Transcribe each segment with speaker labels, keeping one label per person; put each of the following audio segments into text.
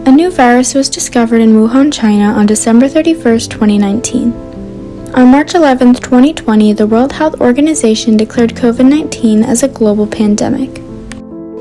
Speaker 1: A new virus was discovered in Wuhan, China on December 31, 2019. On March 11, 2020, the World Health Organization declared COVID-19 as a global pandemic.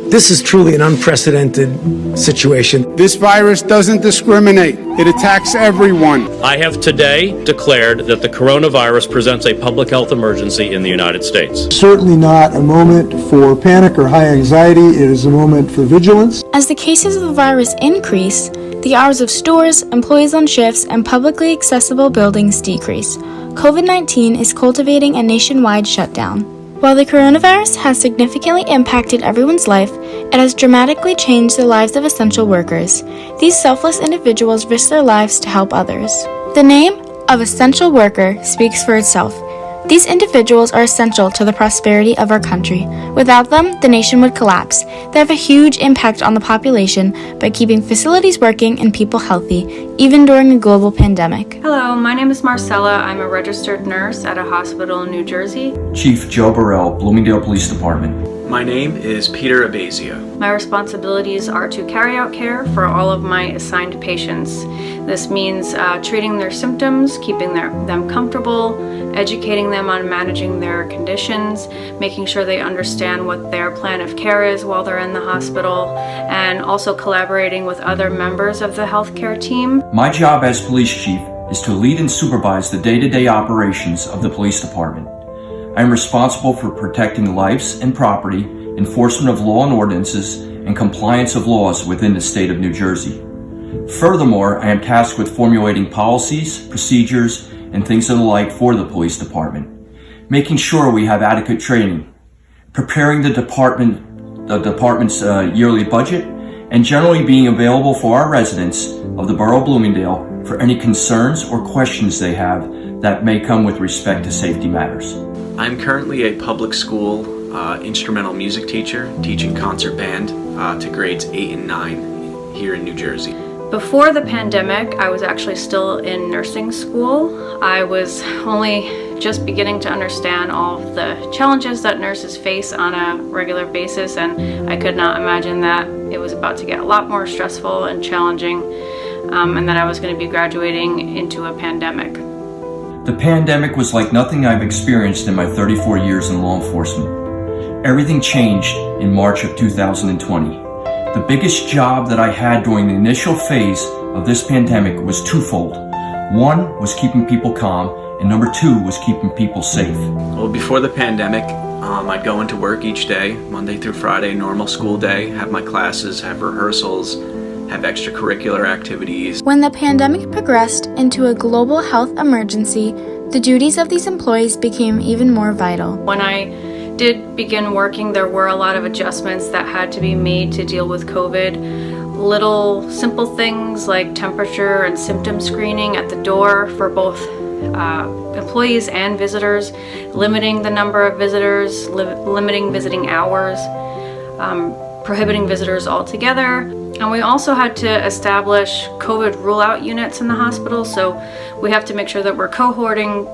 Speaker 2: This is truly an unprecedented situation.
Speaker 3: This virus doesn't discriminate. It attacks everyone.
Speaker 4: I have today declared that the coronavirus presents a public health emergency in the United States.
Speaker 5: Certainly not a moment for panic or high anxiety. It is a moment for vigilance.
Speaker 1: As the cases of the virus increase, the hours of stores, employees on shifts, and publicly accessible buildings decrease. COVID-19 is cultivating a nationwide shutdown. While the coronavirus has significantly impacted everyone's life, it has dramatically changed the lives of essential workers. These selfless individuals risk their lives to help others. The name of essential worker speaks for itself. These individuals are essential to the prosperity of our country. Without them, the nation would collapse. They have a huge impact on the population by keeping facilities working and people healthy, even during a global pandemic.
Speaker 6: Hello, my name is Marcella. I'm a registered nurse at a hospital in New Jersey.
Speaker 7: Chief Joe Burrell, Bloomingdale Police Department.
Speaker 8: My name is Peter Abazia.
Speaker 6: My responsibilities are to carry out care for all of my assigned patients. This means treating their symptoms, keeping them comfortable, educating them on managing their conditions, making sure they understand what their plan of care is while they're in the hospital, and also collaborating with other members of the healthcare team.
Speaker 7: My job as police chief is to lead and supervise the day-to-day operations of the police department. I am responsible for protecting lives and property, enforcement of law and ordinances, and compliance of laws within the state of New Jersey. Furthermore, I am tasked with formulating policies, procedures, and things of the like for the police department, making sure we have adequate training, preparing the department's yearly budget, and generally being available for our residents of the borough of Bloomingdale for any concerns or questions they have that may come with respect to safety matters.
Speaker 8: I'm currently a public school instrumental music teacher, teaching concert band to grades 8 and 9 here in New Jersey.
Speaker 6: Before the pandemic, I was actually still in nursing school. I was only just beginning to understand all of the challenges that nurses face on a regular basis, and I could not imagine that it was about to get a lot more stressful and challenging, and that I was going to be graduating into a pandemic.
Speaker 7: The pandemic was like nothing I've experienced in my 34 years in law enforcement. Everything changed in March of 2020. The biggest job that I had during the initial phase of this pandemic was twofold. One was keeping people calm, and number two was keeping people safe.
Speaker 8: Well, before the pandemic, I'd go into work each day, Monday through Friday, normal school day, have my classes, have rehearsals, have extracurricular activities.
Speaker 1: When the pandemic progressed into a global health emergency, the duties of these employees became even more vital.
Speaker 6: When I did begin working, there were a lot of adjustments that had to be made to deal with COVID. Little simple things like temperature and symptom screening at the door for both employees and visitors, limiting the number of visitors, limiting visiting hours, prohibiting visitors altogether. And we also had to establish COVID rule-out units in the hospital, so we have to make sure that we're cohorting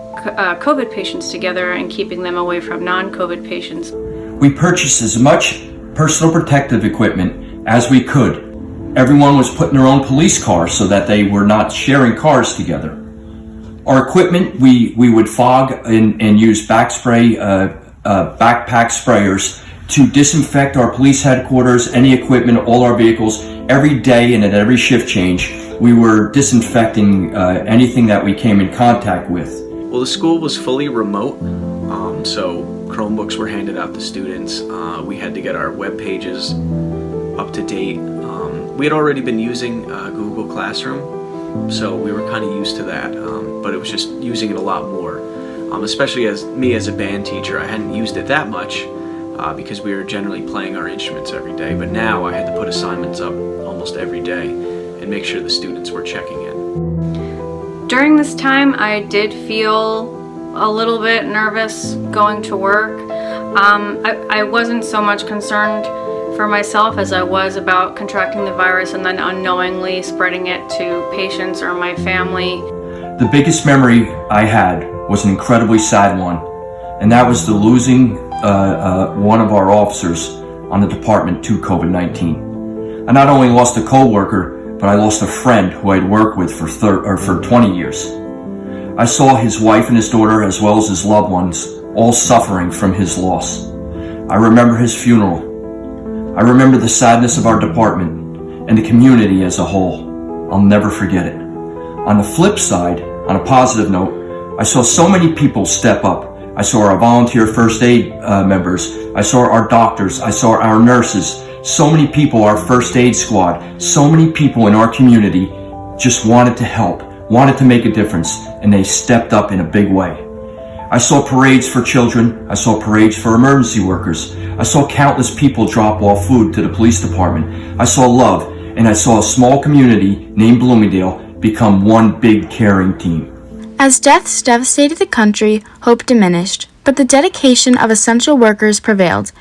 Speaker 6: COVID patients together and keeping them away from non-COVID patients.
Speaker 7: We purchased as much personal protective equipment as we could. Everyone was put in their own police car so that they were not sharing cars together. Our equipment, we would fog and use backpack sprayers to disinfect our police headquarters, any equipment, all our vehicles, every day and at every shift change. We were disinfecting anything that we came in contact with.
Speaker 8: Well, the school was fully remote, so Chromebooks were handed out to students. We had to get our web pages up to date. We had already been using Google Classroom, so we were kind of used to that, but it was just using it a lot more. Especially as me as a band teacher, I hadn't used it that much because we were generally playing our instruments every day, but now I had to put assignments up almost every day and make sure the students were checking in.
Speaker 6: During this time, I did feel a little bit nervous going to work. I wasn't so much concerned for myself as I was about contracting the virus and then unknowingly spreading it to patients or my family.
Speaker 7: The biggest memory I had was an incredibly sad one, and that was the losing one of our officers on the department to COVID-19. I not only lost a co-worker, but I lost a friend who I'd worked with for 20 years. I saw his wife and his daughter, as well as his loved ones, all suffering from his loss. I remember his funeral. I remember the sadness of our department and the community as a whole. I'll never forget it. On the flip side, on a positive note, I saw so many people step up. I saw our volunteer first aid members. I saw our doctors. I saw our nurses. So many people, our first aid squad, so many people in our community just wanted to help, wanted to make a difference, and they stepped up in a big way. I saw parades for children. I saw parades for emergency workers. I saw countless people drop off food to the police department. I saw love, and I saw a small community named Bloomingdale become one big caring team.
Speaker 1: As deaths devastated the country, hope diminished, but the dedication of essential workers prevailed.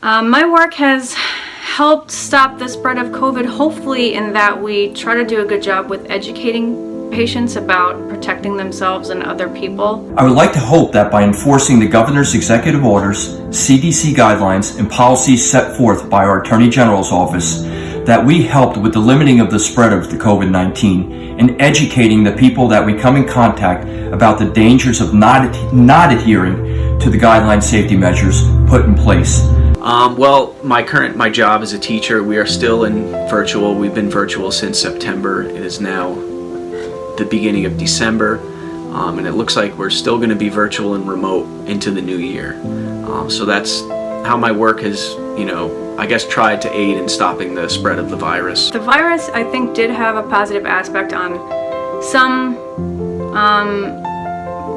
Speaker 6: My work has helped stop the spread of COVID, hopefully in that we try to do a good job with educating patients about protecting themselves and other people.
Speaker 7: I would like to hope that by enforcing the governor's executive orders, CDC guidelines, and policies set forth by our Attorney General's office, that we helped with the limiting of the spread of the COVID-19 and educating the people that we come in contact about the dangers of not adhering to the guideline safety measures put in place.
Speaker 8: Well, my job as a teacher, we are still in virtual. We've been virtual since September. It is now the beginning of December, and it looks like we're still going to be virtual and remote into the new year. So that's how my work has, I guess, tried to aid in stopping the spread of the virus.
Speaker 6: The virus, I think, did have a positive aspect on some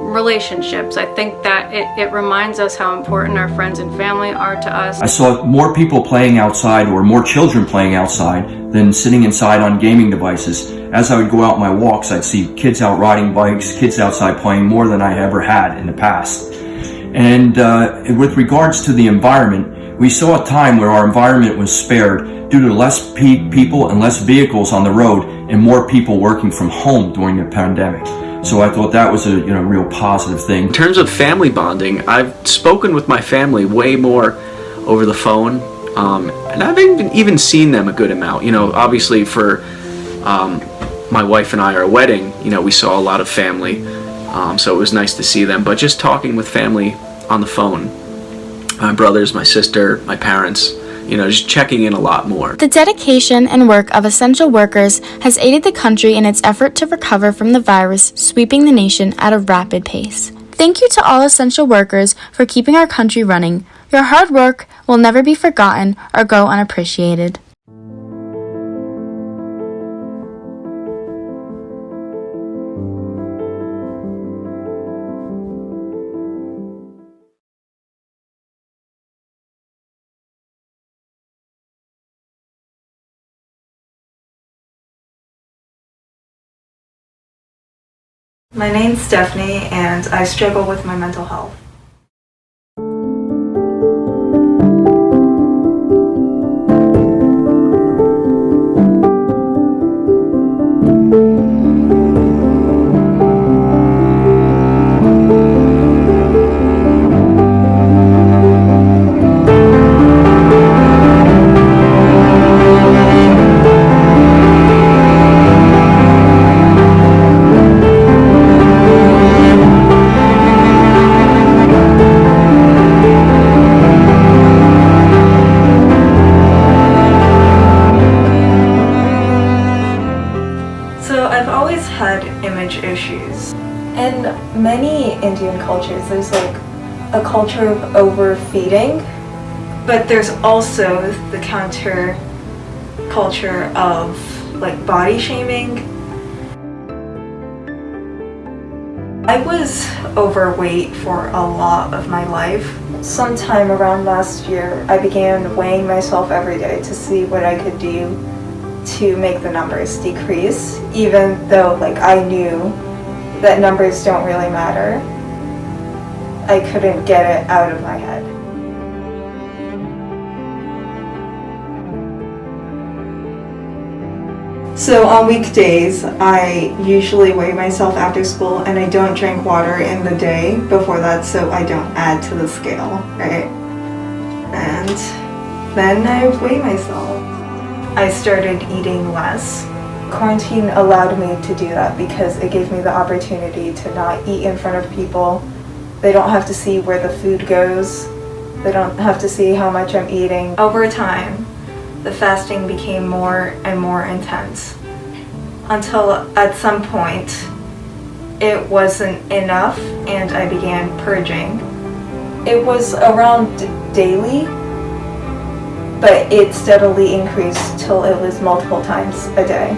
Speaker 6: relationships. I think that it reminds us how important our friends and family are to us.
Speaker 7: I saw more people playing outside, or more children playing outside, than sitting inside on gaming devices. As I would go out my walks, I'd see kids out riding bikes, kids outside playing more than I ever had in the past. And with regards to the environment, we saw a time where our environment was spared due to less people and less vehicles on the road and more people working from home during the pandemic. So I thought that was a real positive thing.
Speaker 8: In terms of family bonding, I've spoken with my family way more over the phone, and I've even seen them a good amount. Obviously for my wife and I, our wedding, we saw a lot of family, so it was nice to see them. But just talking with family on the phone, my brothers, my sister, my parents, just checking in a lot more.
Speaker 1: The dedication and work of essential workers has aided the country in its effort to recover from the virus sweeping the nation at a rapid pace. Thank you to all essential workers for keeping our country running. Your hard work will never be forgotten or go unappreciated.
Speaker 9: My name's Stephanie, and I struggle with my mental health. Issues. In many Indian cultures, there's a culture of overfeeding, but there's also the counter culture of body shaming. I was overweight for a lot of my life. Sometime around last year, I began weighing myself every day to see what I could do to make the numbers decrease, even though I knew that numbers don't really matter. I couldn't get it out of my head. So on weekdays, I usually weigh myself after school, and I don't drink water in the day before that so I don't add to the scale, right? And then I weigh myself. I started eating less, Quarantine allowed me to do that because it gave me the opportunity to not eat in front of people. They don't have to see where the food goes. They don't have to see how much I'm eating. Over time, the fasting became more and more intense until at some point it wasn't enough and I began purging. It was around daily, but it steadily increased till it was multiple times a day.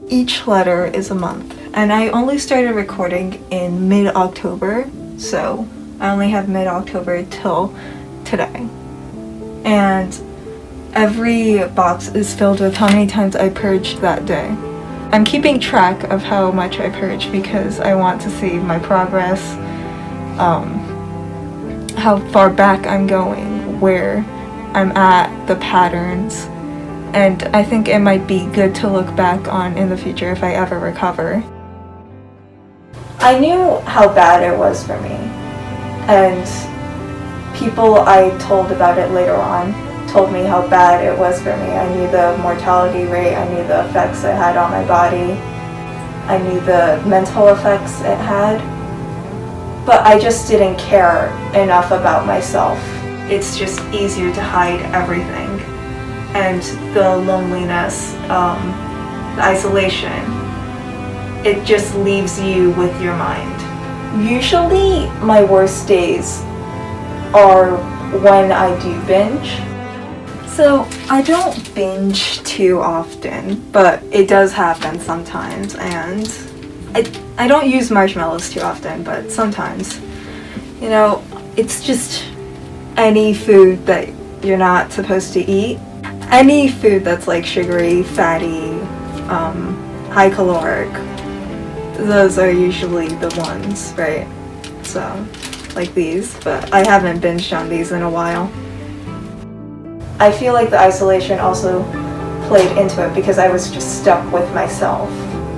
Speaker 9: Each letter is a month, and I only started recording in mid-October, so I only have mid-October till today. And every box is filled with how many times I purged that day. I'm keeping track of how much I purged because I want to see my progress, how far back I'm going, where I'm at, the patterns. And I think it might be good to look back on in the future if I ever recover. I knew how bad it was for me, and people I told about it later on told me how bad it was for me. I knew the mortality rate, I knew the effects it had on my body, I knew the mental effects it had, but I just didn't care enough about myself. It's just easier to hide everything. And the loneliness, the isolation, it just leaves you with your mind. Usually my worst days are when I do binge. So I don't binge too often, but it does happen sometimes, and I don't use marshmallows too often, but sometimes. You know, it's just any food that you're not supposed to eat. Any food that's like sugary, fatty, high caloric, those are usually the ones, right? So, like these, but I haven't binged on these in a while. I feel like the isolation also played into it because I was just stuck with myself,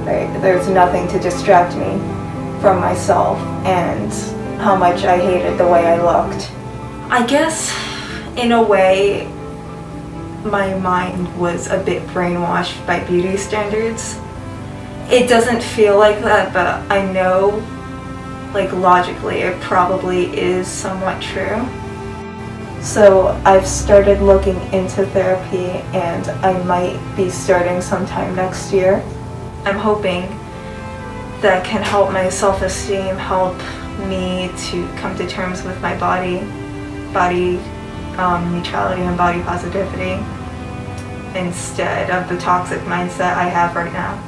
Speaker 9: right? There's nothing to distract me from myself and how much I hated the way I looked. I guess, in a way, my mind was a bit brainwashed by beauty standards. It doesn't feel like that, but I know, like logically, it probably is somewhat true. So I've started looking into therapy, and I might be starting sometime next year. I'm hoping that can help my self-esteem, help me to come to terms with my body neutrality and body positivity instead of the toxic mindset I have right now.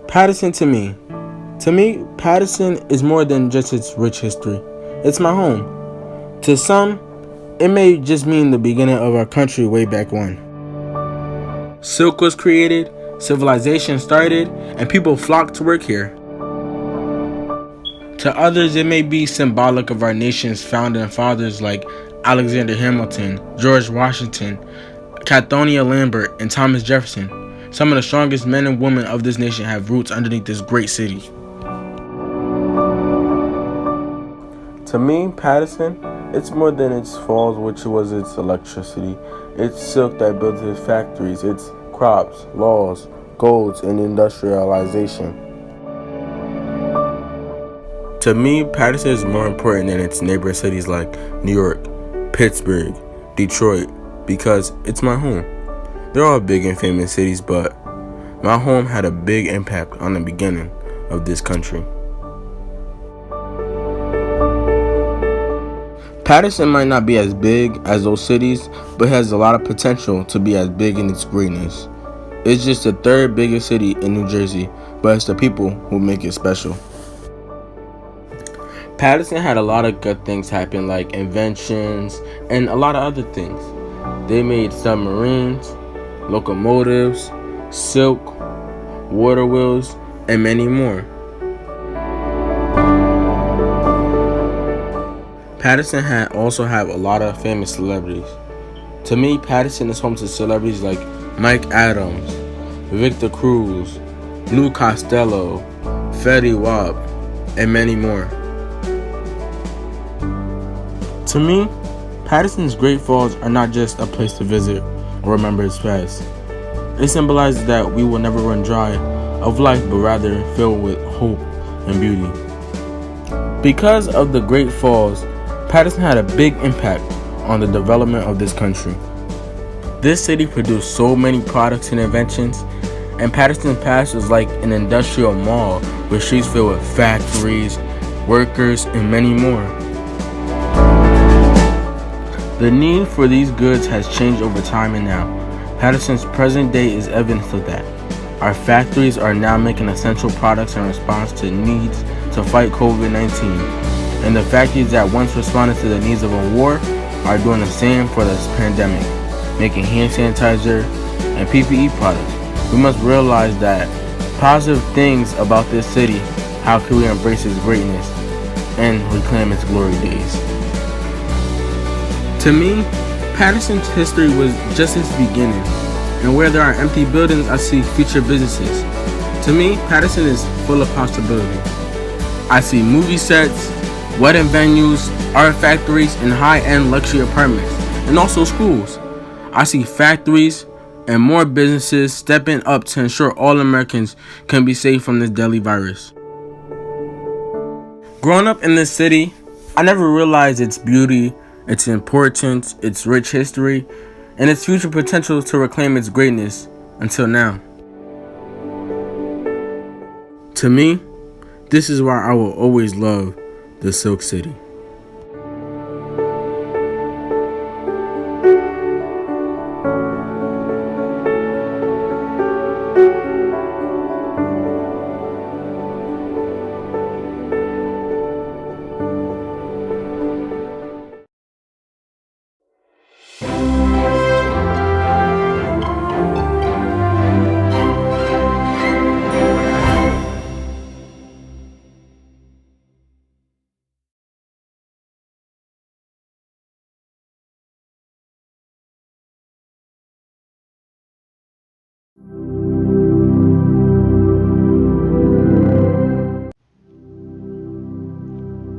Speaker 10: Paterson to me, Paterson is more than just its rich history. It's my home. To some, it may just mean the beginning of our country way back when. Silk was created, civilization started, and people flocked to work here. To others, it may be symbolic of our nation's founding fathers like Alexander Hamilton, George Washington, Cathonia Lambert, and Thomas Jefferson. Some of the strongest men and women of this nation have roots underneath this great city.
Speaker 11: To me, Paterson, it's more than its falls, which was its electricity. It's silk that built its factories, its crops, laws, golds, and industrialization. To me, Paterson is more important than its neighbor cities like New York, Pittsburgh, Detroit, because it's my home. They're all big and famous cities, but my home had a big impact on the beginning of this country. Paterson might not be as big as those cities, but has a lot of potential to be as big in its greatness. It's just the third biggest city in New Jersey, but it's the people who make it special. Paterson had a lot of good things happen, like inventions and a lot of other things. They made submarines, locomotives, silk, water wheels, and many more. Paterson also have a lot of famous celebrities. To me, Paterson is home to celebrities like Mike Adams, Victor Cruz, Lou Costello, Fetty Wap, and many more. To me, Paterson's Great Falls are not just a place to visit or remember its past. It symbolizes that we will never run dry of life, but rather filled with hope and beauty. Because of the Great Falls, Paterson had a big impact on the development of this country. This city produced so many products and inventions, and Paterson's past was like an industrial mall with streets filled with factories, workers, and many more. The need for these goods has changed over time, and now Paterson's present day is evidence of that. Our factories are now making essential products in response to needs to fight COVID-19. And the factories that once responded to the needs of a war are doing the same for this pandemic, making hand sanitizer and PPE products. We must realize that positive things about this city. How can we embrace its greatness and reclaim its glory days? To me, Paterson's history was just its beginning, and where there are empty buildings, I see future businesses. To me, Paterson is full of possibility. I see movie sets, wedding venues, art factories, and high-end luxury apartments, and also schools. I see factories and more businesses stepping up to ensure all Americans can be safe from this deadly virus. Growing up in this city, I never realized its beauty, its importance, its rich history, and its future potential to reclaim its greatness until now. To me, this is why I will always love the Silk City.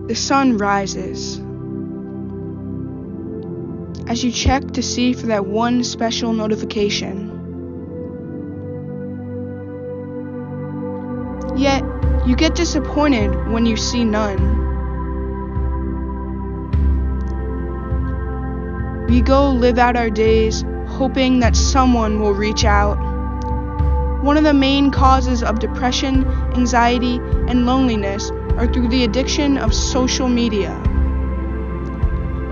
Speaker 12: The sun rises. As you check to see for that one special notification. Yet, you get disappointed when you see none. We go live out our days hoping that someone will reach out. One of the main causes of depression, anxiety, and loneliness are through the addiction of social media.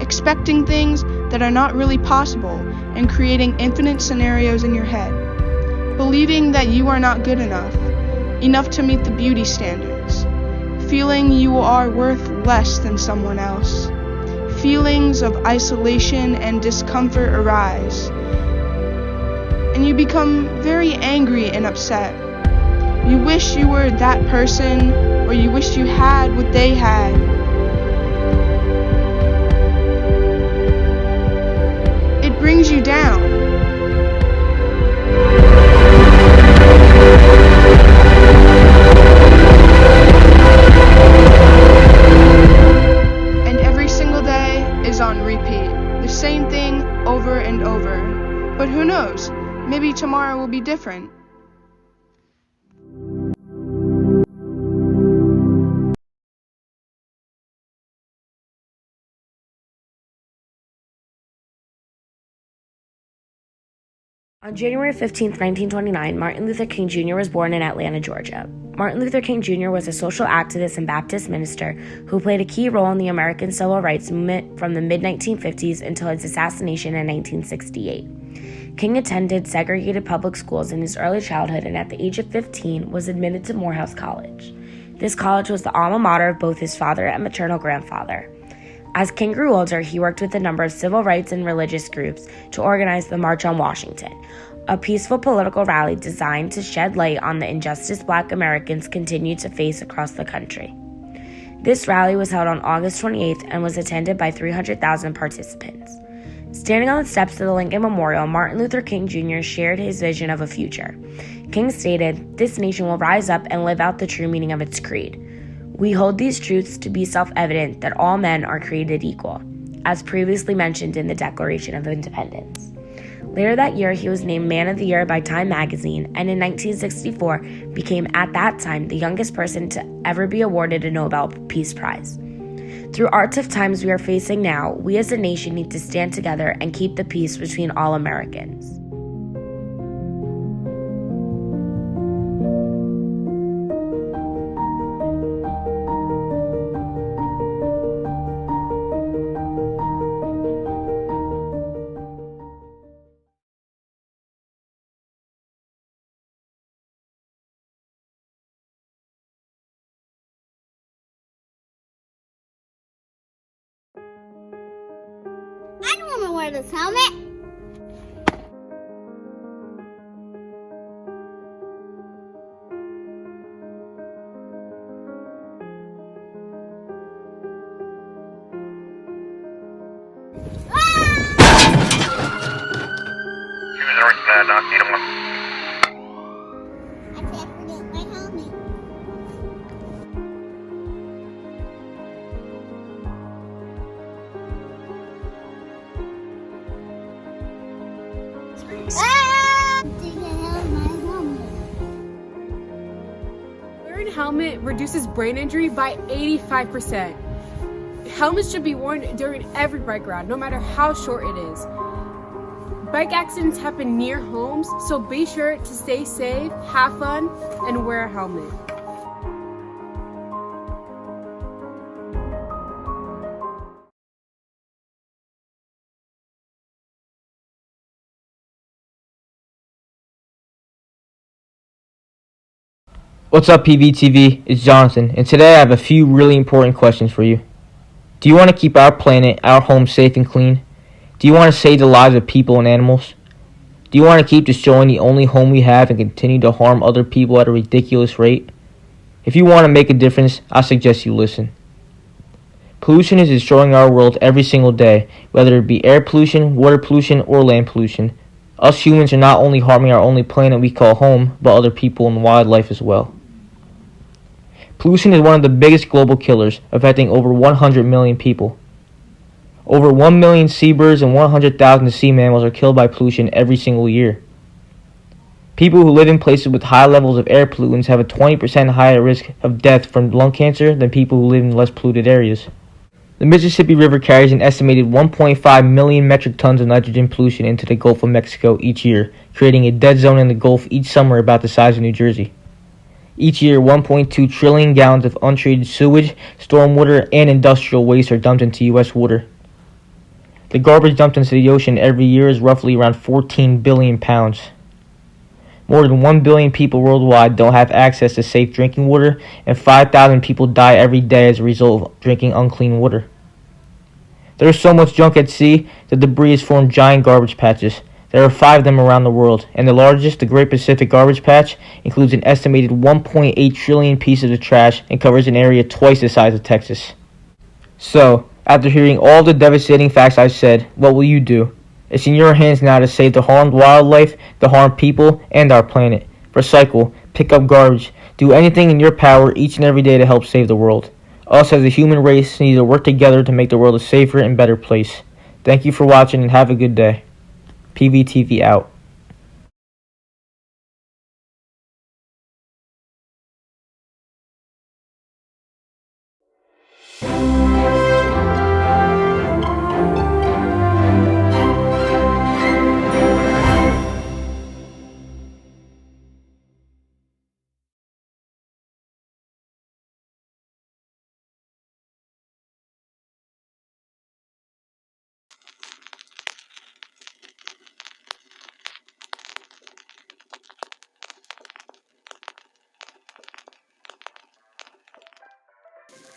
Speaker 12: Expecting things that are not really possible and creating infinite scenarios in your head. Believing that you are not good enough to meet the beauty standards. Feeling you are worth less than someone else. Feelings of isolation and discomfort arise. And you become very angry and upset. You wish you were that person, or you wish you had what they had. It brings you down. And every single day is on repeat. The same thing over and over. But who knows? Maybe tomorrow will be different.
Speaker 13: On January 15, 1929, Martin Luther King Jr. was born in Atlanta, Georgia. Martin Luther King Jr. was a social activist and Baptist minister who played a key role in the American civil rights movement from the mid-1950s until his assassination in 1968. King attended segregated public schools in his early childhood and at the age of 15 was admitted to Morehouse College. This college was the alma mater of both his father and maternal grandfather. As King grew older, he worked with a number of civil rights and religious groups to organize the March on Washington, a peaceful political rally designed to shed light on the injustice Black Americans continue to face across the country. This rally was held on August 28th and was attended by 300,000 participants. Standing on the steps of the Lincoln Memorial, Martin Luther King Jr. shared his vision of a future. King stated, "This nation will rise up and live out the true meaning of its creed. We hold these truths to be self-evident that all men are created equal," as previously mentioned in the Declaration of Independence. Later that year, he was named Man of the Year by Time magazine, and in 1964 became at that time the youngest person to ever be awarded a Nobel Peace Prize. Through our tough times we are facing now, we as a nation need to stand together and keep the peace between all Americans.
Speaker 14: I don't want to wear this helmet.
Speaker 15: Wearing a helmet reduces brain injury by 85%. Helmets should be worn during every bike ride, no matter how short it is. Bike accidents happen near homes, so be sure to stay safe, have fun, and wear a helmet.
Speaker 16: What's up, PVTV? It's Jonathan, and today I have a few really important questions for you. Do you want to keep our planet, our home safe and clean? Do you want to save the lives of people and animals? Do you want to keep destroying the only home we have and continue to harm other people at a ridiculous rate? If you want to make a difference, I suggest you listen. Pollution is destroying our world every single day, whether it be air pollution, water pollution, or land pollution. Us humans are not only harming our only planet we call home, but other people and wildlife as well. Pollution is one of the biggest global killers, affecting over 100 million people. Over 1 million seabirds and 100,000 sea mammals are killed by pollution every single year. People who live in places with high levels of air pollutants have a 20% higher risk of death from lung cancer than people who live in less polluted areas. The Mississippi River carries an estimated 1.5 million metric tons of nitrogen pollution into the Gulf of Mexico each year, creating a dead zone in the Gulf each summer about the size of New Jersey. Each year, 1.2 trillion gallons of untreated sewage, stormwater, and industrial waste are dumped into U.S. water. The garbage dumped into the ocean every year is roughly around 14 billion pounds. More than 1 billion people worldwide don't have access to safe drinking water, and 5,000 people die every day as a result of drinking unclean water. There is so much junk at sea that debris has formed giant garbage patches. There are 5 of them around the world, and the largest, the Great Pacific Garbage Patch, includes an estimated 1.8 trillion pieces of trash and covers an area twice the size of Texas. So, after hearing all the devastating facts I've said, what will you do? It's in your hands now to save the harmed wildlife, the harmed people, and our planet. Recycle, pick up garbage, do anything in your power each and every day to help save the world. Us as a human race need to work together to make the world a safer and better place. Thank you for watching and have a good day. PVTV out.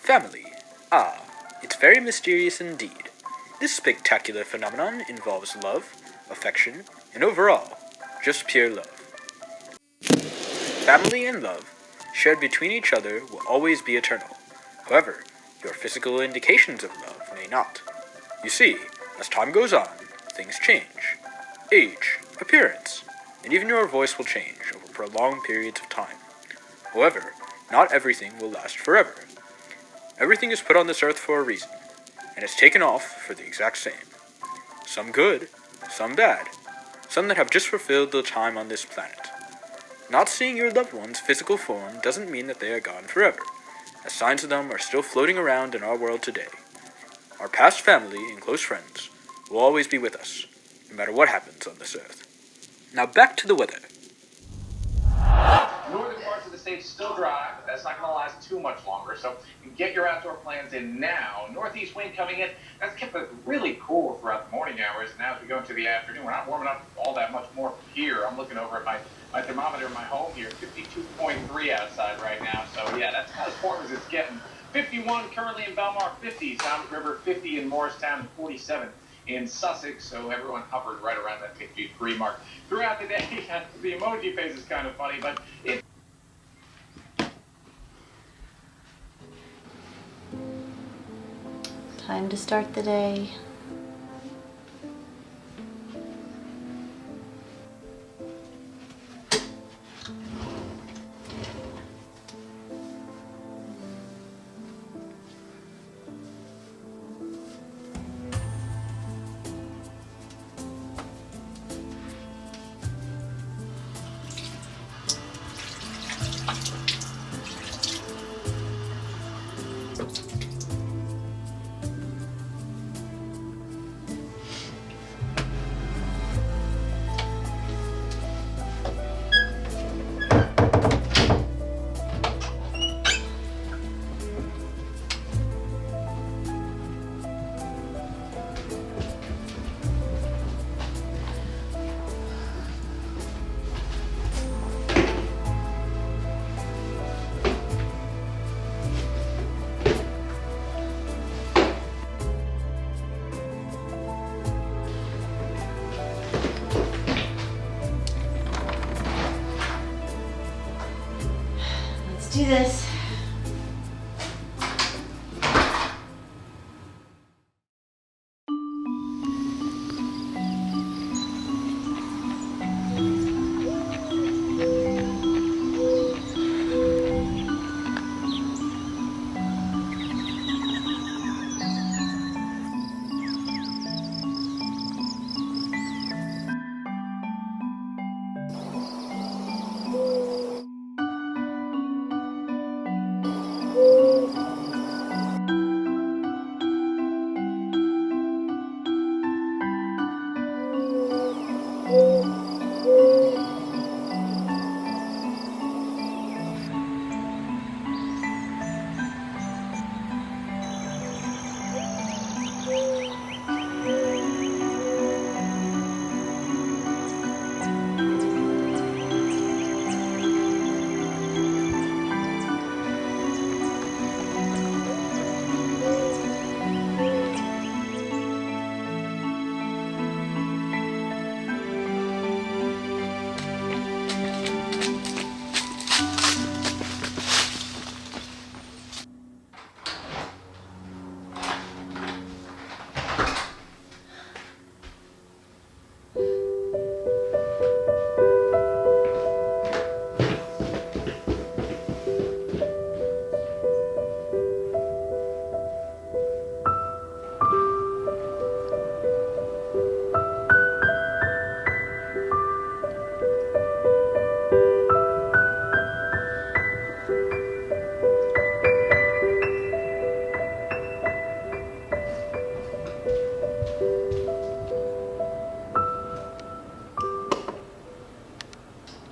Speaker 17: Family. Ah, it's very mysterious indeed. This spectacular phenomenon involves love, affection, and overall, just pure love. Family and love, shared between each other, will always be eternal. However, your physical indications of love may not. You see, as time goes on, things change. Age, appearance, and even your voice will change over prolonged periods of time. However, not everything will last forever. Everything is put on this earth for a reason, and is taken off for the exact same. Some good, some bad, some that have just fulfilled their time on this planet. Not seeing your loved one's physical form doesn't mean that they are gone forever, as signs of them are still floating around in our world today. Our past family and close friends will always be with us, no matter what happens on this earth. Now back to the weather.
Speaker 18: Northern parts of the state still dry, but that's not going to last too much longer, so you can get your outdoor plans in now. Northeast wind coming in, that's kept it really cool throughout the morning hours, and now as we go into the afternoon, we're not warming up all that much more here. I'm looking over at my thermometer in my home here, 52.3 outside right now, so yeah, that's about as warm as it's getting. 51 currently in Belmar, 50 Sound River, 50 in Morristown, and 47 in Sussex, so everyone hovered right around that 50-degree mark. Throughout the day, the emoji phase is kind of funny, but it...
Speaker 19: Time to start the day. Let's do this.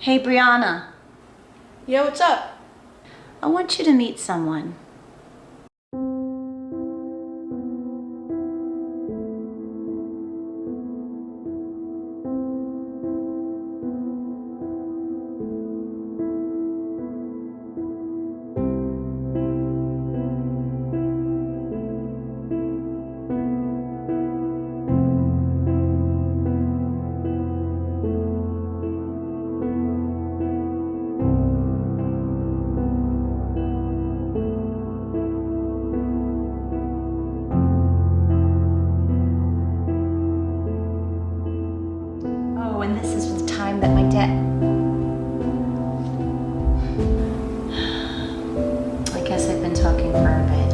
Speaker 19: Hey, Brianna.
Speaker 12: Yeah, what's up?
Speaker 19: I want you to meet someone. But my dad... I guess I've been talking for a bit.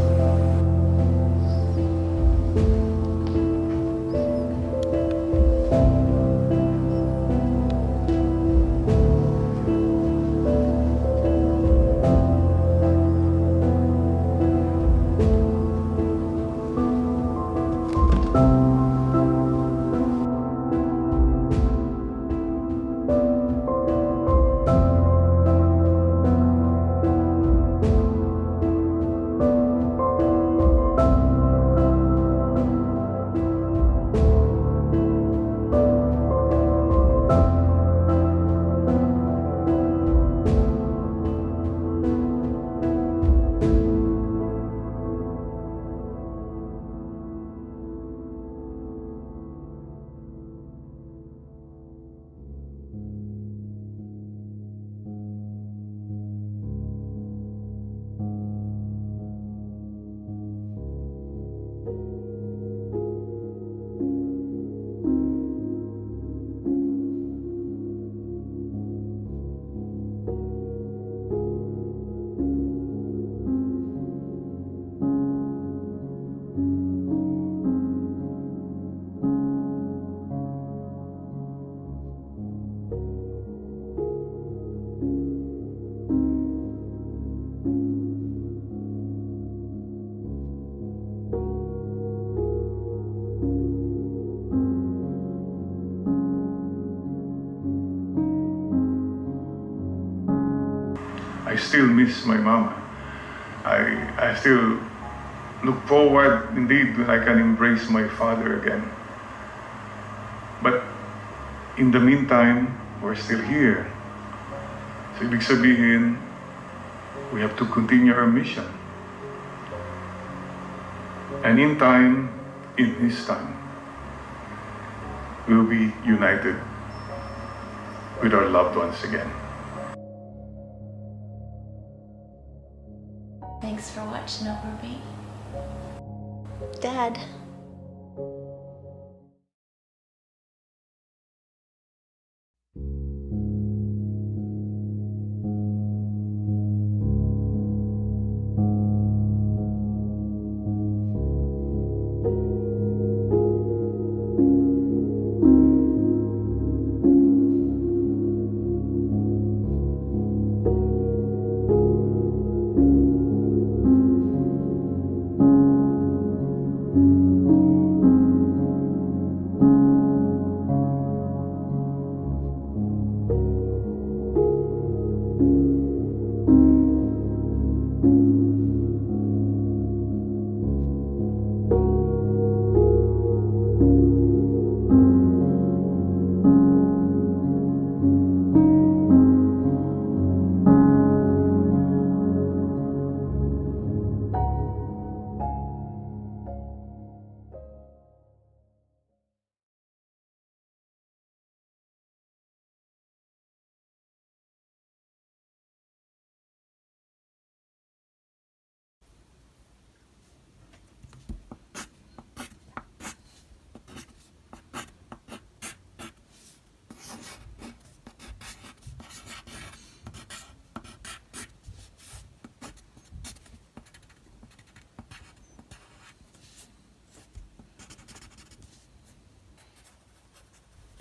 Speaker 20: I still miss my mama. I still look forward indeed when I can embrace my father again. But in the meantime, we're still here. So ibig sabihin, we have to continue our mission. And in time, in his time, we'll be united with our loved ones again.
Speaker 19: Thanks for watching over me. Dad.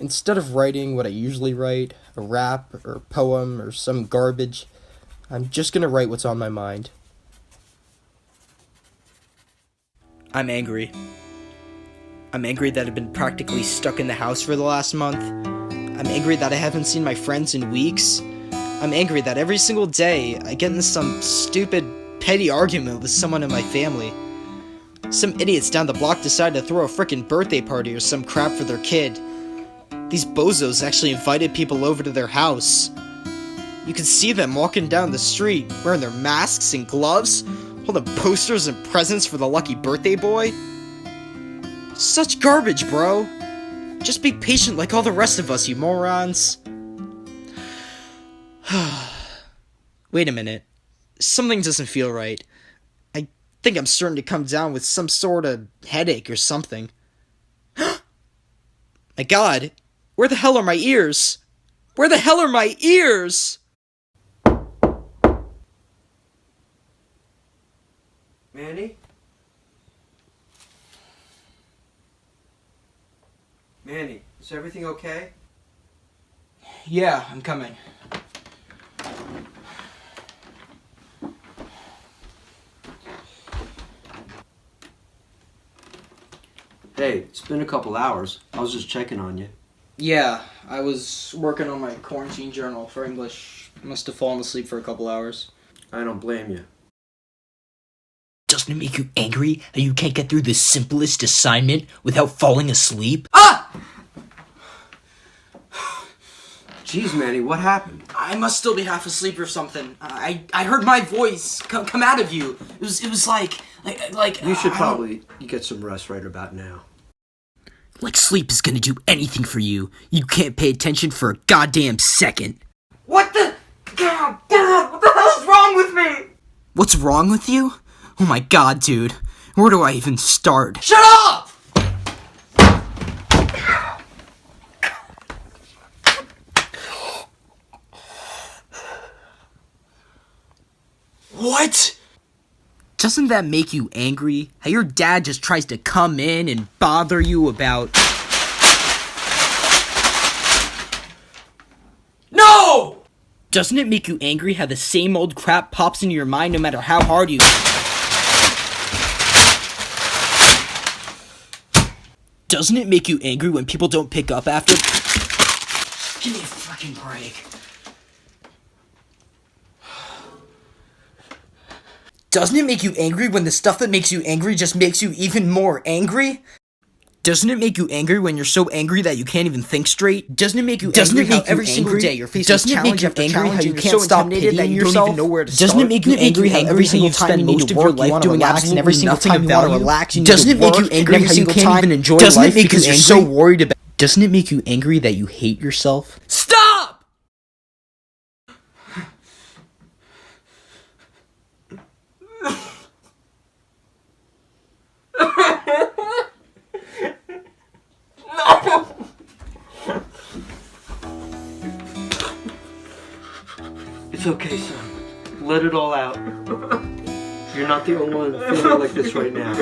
Speaker 21: Instead of writing what I usually write, a rap or a poem or some garbage, I'm just gonna write what's on my mind. I'm angry. I'm angry that I've been practically stuck in the house for the last month. I'm angry that I haven't seen my friends in weeks. I'm angry that every single day I get into some stupid, petty argument with someone in my family. Some idiots down the block decide to throw a frickin' birthday party or some crap for their kid. These bozos actually invited people over to their house. You can see them walking down the street, wearing their masks and gloves, holding posters and presents for the lucky birthday boy. Such garbage, bro. Just be patient like all the rest of us, you morons. Wait a minute. Something doesn't feel right. I think I'm starting to come down with some sort of headache or something. My God, where the hell are my ears? Where the hell are my ears?
Speaker 2: Manny? Manny, is everything okay?
Speaker 21: Yeah, I'm coming.
Speaker 2: Hey, it's been a couple hours. I was just checking on you.
Speaker 21: Yeah, I was working on my quarantine journal for English. Must have fallen asleep for a couple hours.
Speaker 2: I don't blame you.
Speaker 22: Doesn't it make you angry that you can't get through the simplest assignment without falling asleep?
Speaker 21: Ah!
Speaker 2: Jeez, Manny, what happened?
Speaker 21: I must still be half asleep or something. I heard my voice come out of you. It was like
Speaker 2: You should probably get some rest right about now.
Speaker 22: Like sleep is gonna do anything for you. You can't pay attention for a goddamn second.
Speaker 21: What the? God damn! What the hell's wrong with me?
Speaker 22: What's wrong with you? Oh my god, dude. Where do I even start?
Speaker 21: Shut up! What?
Speaker 22: Doesn't that make you angry? How your dad just tries to come in and bother you about...
Speaker 21: No!
Speaker 22: Doesn't it make you angry how the same old crap pops into your mind no matter how hard you... Doesn't it make you angry when people don't pick up after...
Speaker 21: Give me a fucking break.
Speaker 22: Doesn't it make you angry when the stuff that makes you angry just makes you even more angry? Doesn't it make you angry when you're so angry that you can't even think straight? Doesn't it make you angry how every single day you're facing challenge after challenge and you're so intimidated that you don't even know where to start? Doesn't it make you angry how every single time you most of your life doing absolutely every single time you want to relax, doesn't it make you angry how you can't even enjoy life because you're so worried about... Doesn't it make you angry that you hate yourself?
Speaker 21: Stop!
Speaker 2: It's okay, son. Let it all out. You're not the only one feeling like this right now.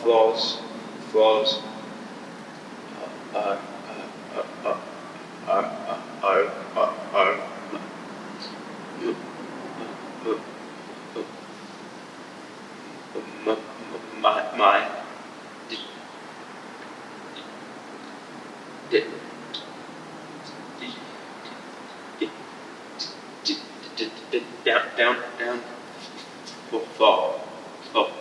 Speaker 3: flaws my down fall. Oh.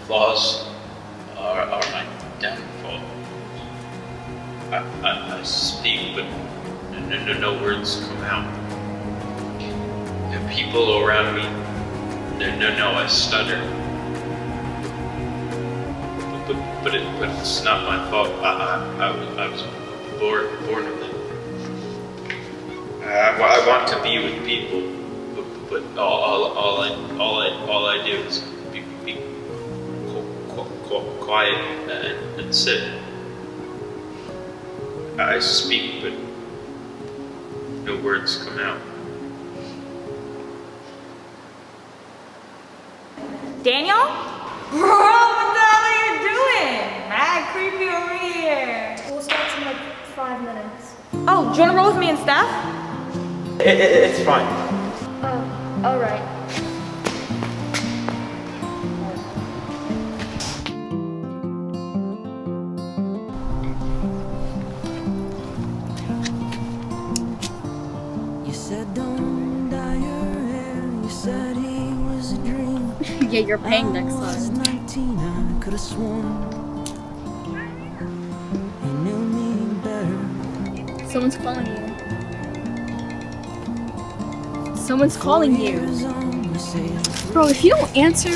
Speaker 3: Flaws are my downfall. I speak, but no words come out. And people around me, no, I stutter. But it's not my fault. I was born with it. I want to be with people, but all I do is be quiet and sit. I speak, but no words come out.
Speaker 4: Daniel? Bro, what the hell are you doing? Mad creepy over here.
Speaker 23: School starts in like 5 minutes.
Speaker 4: Oh, do you wanna roll with me and Steph?
Speaker 2: It's fine.
Speaker 23: Oh, alright.
Speaker 24: You said don't dye your hair. You said he was a dream.
Speaker 23: Yeah, you're paying next
Speaker 24: I was
Speaker 23: time.
Speaker 24: 19, I could have sworn he knew me better.
Speaker 23: Someone's calling you. Someone's calling you. Bro, if you don't answer...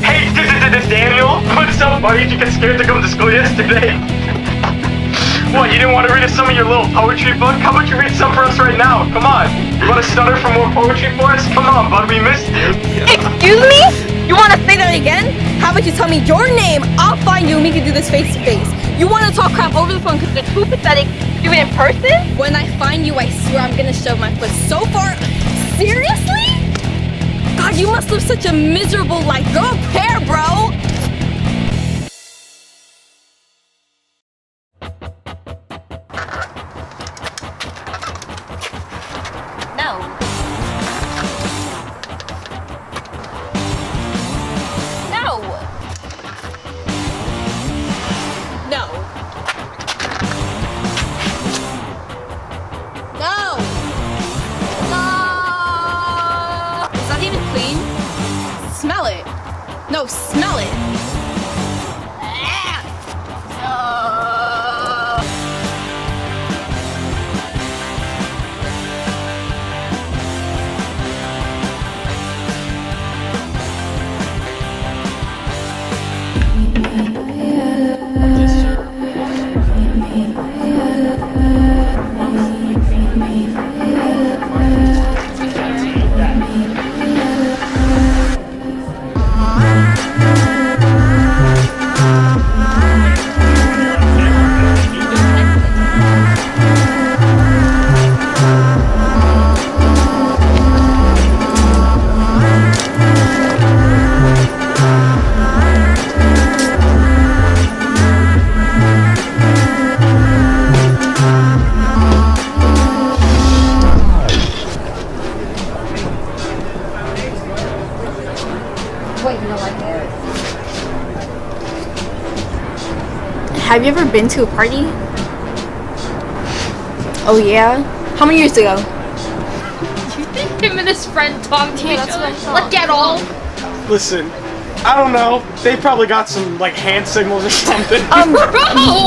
Speaker 25: Hey, this is Daniel. What's up, buddy? Did you get scared to come to school yesterday? What, you didn't want to read us some of your little poetry book? How about you read some for us right now? Come on. You want to stutter for more poetry for us? Come on, bud, we missed you.
Speaker 4: Excuse me? You wanna say that again? How about you tell me your name? I'll find you and we can do this face to face. You wanna talk crap over the phone because you're too pathetic. Do it in person? When I find you, I swear I'm gonna shove my foot so far. Seriously? God, you must live such a miserable life. Grow a pair, bro. No. No. No. No. No. Is that even clean? Smell it. No, smell it.
Speaker 23: Have you ever been to a party? Oh yeah? How many years ago?
Speaker 4: Do you think him and his friend talk to each other? Like at all?
Speaker 25: Listen, I don't know. They probably got some like hand signals or something.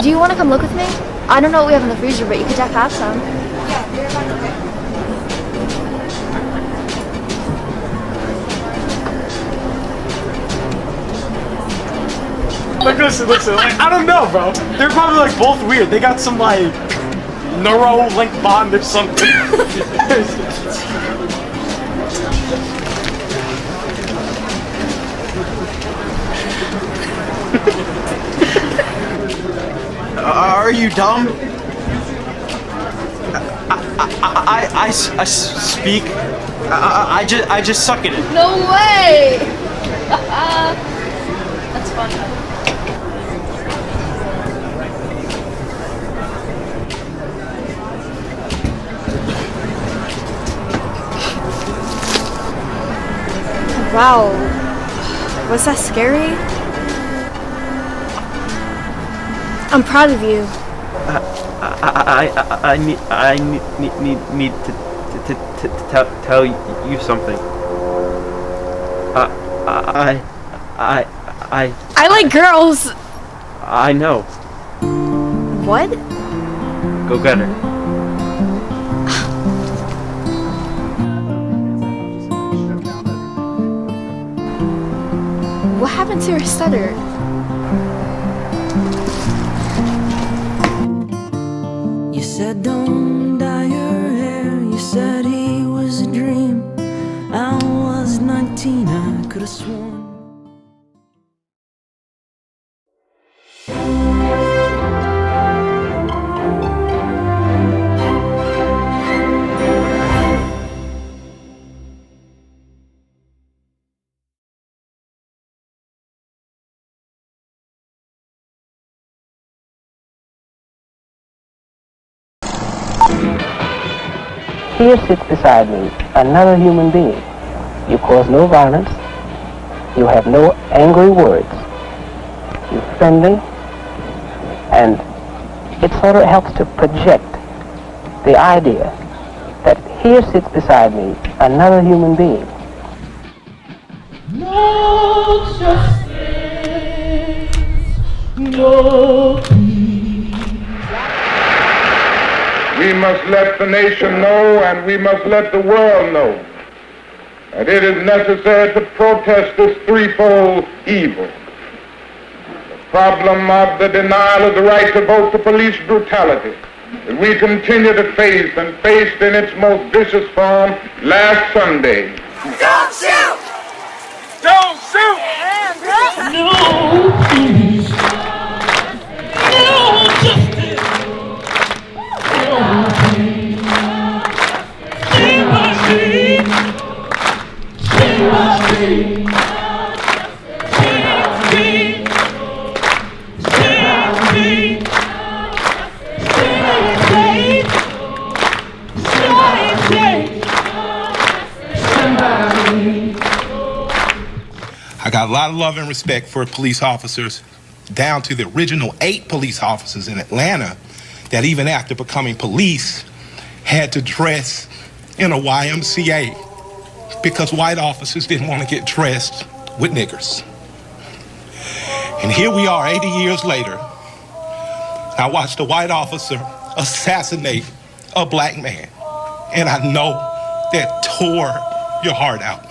Speaker 23: Do you want to come look with me? I don't know what we have in the freezer, but you could have some.
Speaker 25: Look at listen. Like, I don't know, bro. They're probably like both weird. They got some like neuro link bond or something.
Speaker 1: Are you dumb? I speak. I just suck at it.
Speaker 23: No way! That's funny.
Speaker 4: Wow. Was that scary? I'm proud of you.
Speaker 5: I need to tell you something.
Speaker 4: I like girls.
Speaker 5: I know.
Speaker 4: What?
Speaker 5: Go get her.
Speaker 4: What happened to your stutter?
Speaker 24: You said don't dye your hair. You said he was a dream. I was 19, I could have sworn.
Speaker 6: Here sits beside me another human being. You cause no violence. You have no angry words. You're friendly. And it sort of helps to project the idea that here sits beside me another human being.
Speaker 24: No justice, no
Speaker 7: We must let the nation know and we must let the world know that it is necessary to protest this threefold evil. The problem of the denial of the right to vote, to police brutality that we continue to face and faced in its most vicious form last Sunday.
Speaker 24: Don't shoot!
Speaker 7: Don't shoot!
Speaker 24: No peace, no justice, no peace. Save my dream, save my dream, save my dream, save my dream, save my dream, save my dream.
Speaker 8: I got a lot of love and respect for police officers, down to the original 8 police officers in Atlanta that even after becoming police had to dress in a YMCA because white officers didn't want to get dressed with niggers. And here we are 80 years later. I watched a white officer assassinate a black man, and I know that tore your heart out.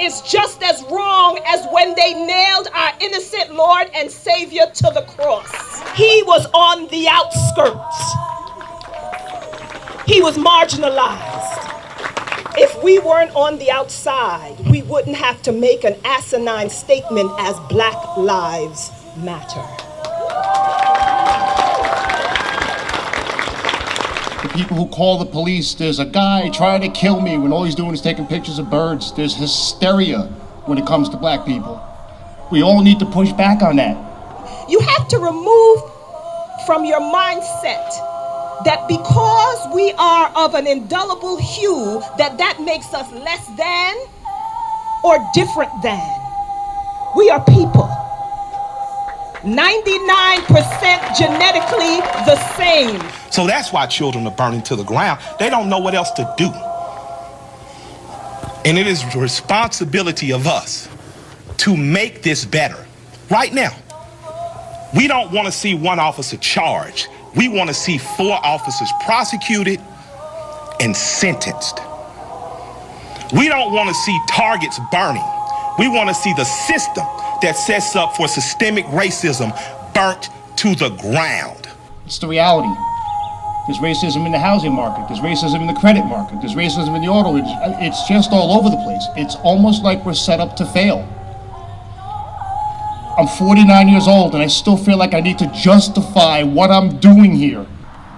Speaker 26: Is just as wrong as when they nailed our innocent Lord and Savior to the cross. He was on the outskirts. He was marginalized. If we weren't on the outside, we wouldn't have to make an asinine statement as Black Lives Matter.
Speaker 27: The people who call the police, there's a guy trying to kill me when all he's doing is taking pictures of birds. There's hysteria when it comes to black people. We all need to push back on that.
Speaker 26: You have to remove from your mindset that because we are of an indelible hue, that makes us less than or different than. We are people. 99% genetically the same.
Speaker 8: So that's why children are burning to the ground. They don't know what else to do. And it is the responsibility of us to make this better. Right now, we don't want to see one officer charged. We want to see 4 officers prosecuted and sentenced. We don't want to see targets burning. We want to see the system that sets up for systemic racism burnt to the ground.
Speaker 27: It's the reality. There's racism in the housing market. There's racism in the credit market. There's racism in the auto industry. It's just all over the place. It's almost like we're set up to fail. I'm 49 years old and I still feel like I need to justify what I'm doing here.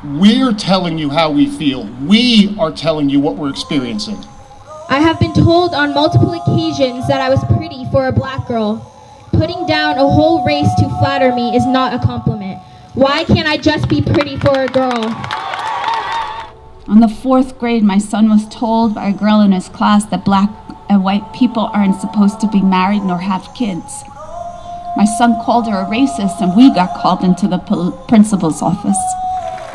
Speaker 27: We're telling you how we feel. We are telling you what we're experiencing.
Speaker 9: I have been told on multiple occasions that I was pretty for a black girl. Putting down a whole race to flatter me is not a compliment. Why can't I just be pretty for a girl?
Speaker 10: In the 4th grade, my son was told by a girl in his class that black and white people aren't supposed to be married nor have kids. My son called her a racist and we got called into the principal's office.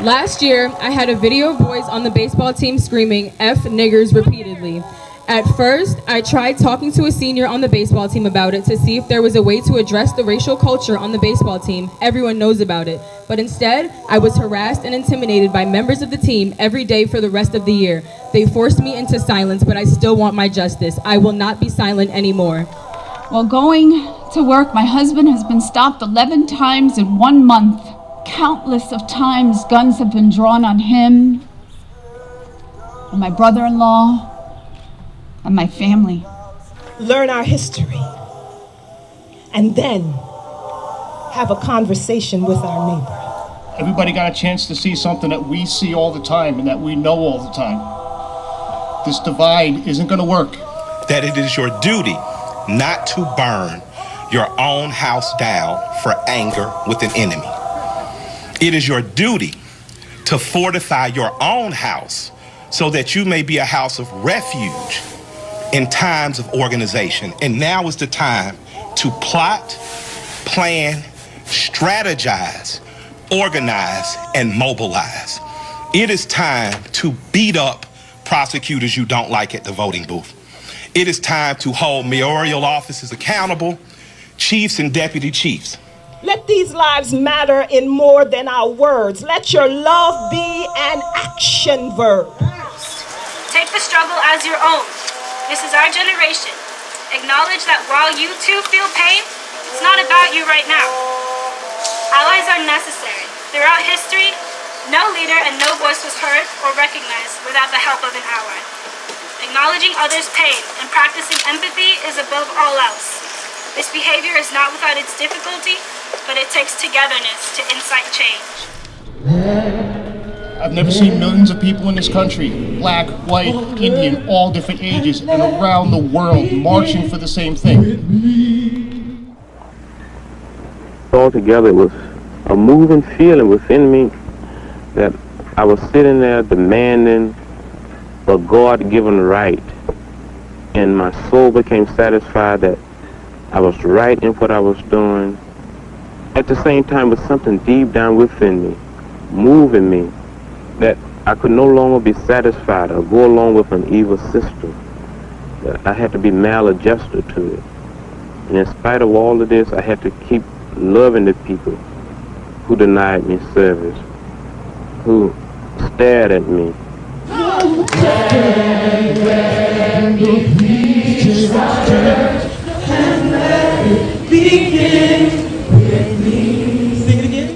Speaker 11: Last year, I had a video of boys on the baseball team screaming F niggers repeatedly. At first, I tried talking to a senior on the baseball team about it to see if there was a way to address the racial culture on the baseball team. Everyone knows about it. But instead, I was harassed and intimidated by members of the team every day for the rest of the year. They forced me into silence, but I still want my justice. I will not be silent anymore.
Speaker 10: While going to work, my husband has been stopped 11 times in 1 month. Countless of times guns have been drawn on him, on my brother-in-law, and my family.
Speaker 26: Learn our history, and then have a conversation with our neighbor.
Speaker 27: Everybody got a chance to see something that we see all the time and that we know all the time. This divide isn't going to work.
Speaker 8: That it is your duty not to burn your own house down for anger with an enemy. It is your duty to fortify your own house so that you may be a house of refuge in times of organization. And now is the time to plot, plan, strategize, organize, and mobilize. It is time to beat up prosecutors you don't like at the voting booth. It is time to hold mayoral offices accountable, chiefs and deputy chiefs.
Speaker 26: Let these lives matter in more than our words. Let your love be an action verb.
Speaker 13: Take the struggle as your own. This is our generation. Acknowledge that while you too feel pain, it's not about you right now. Allies are necessary. Throughout history, no leader and no voice was heard or recognized without the help of an ally. Acknowledging others' pain and practicing empathy is above all else. This behavior is not without its difficulty, but it takes togetherness to incite change.
Speaker 27: I've never seen millions of people in this country, black, white, Indian, all different ages, and around the world marching for the same thing.
Speaker 6: Altogether, it was a moving feeling within me that I was sitting there demanding a God-given right, and my soul became satisfied that I was right in what I was doing. At the same time, with something deep down within me, moving me, that I could no longer be satisfied or go along with an evil system. That I had to be maladjusted to it. And in spite of all of this, I had to keep loving the people who denied me service, who stared at me.
Speaker 26: Sing it again.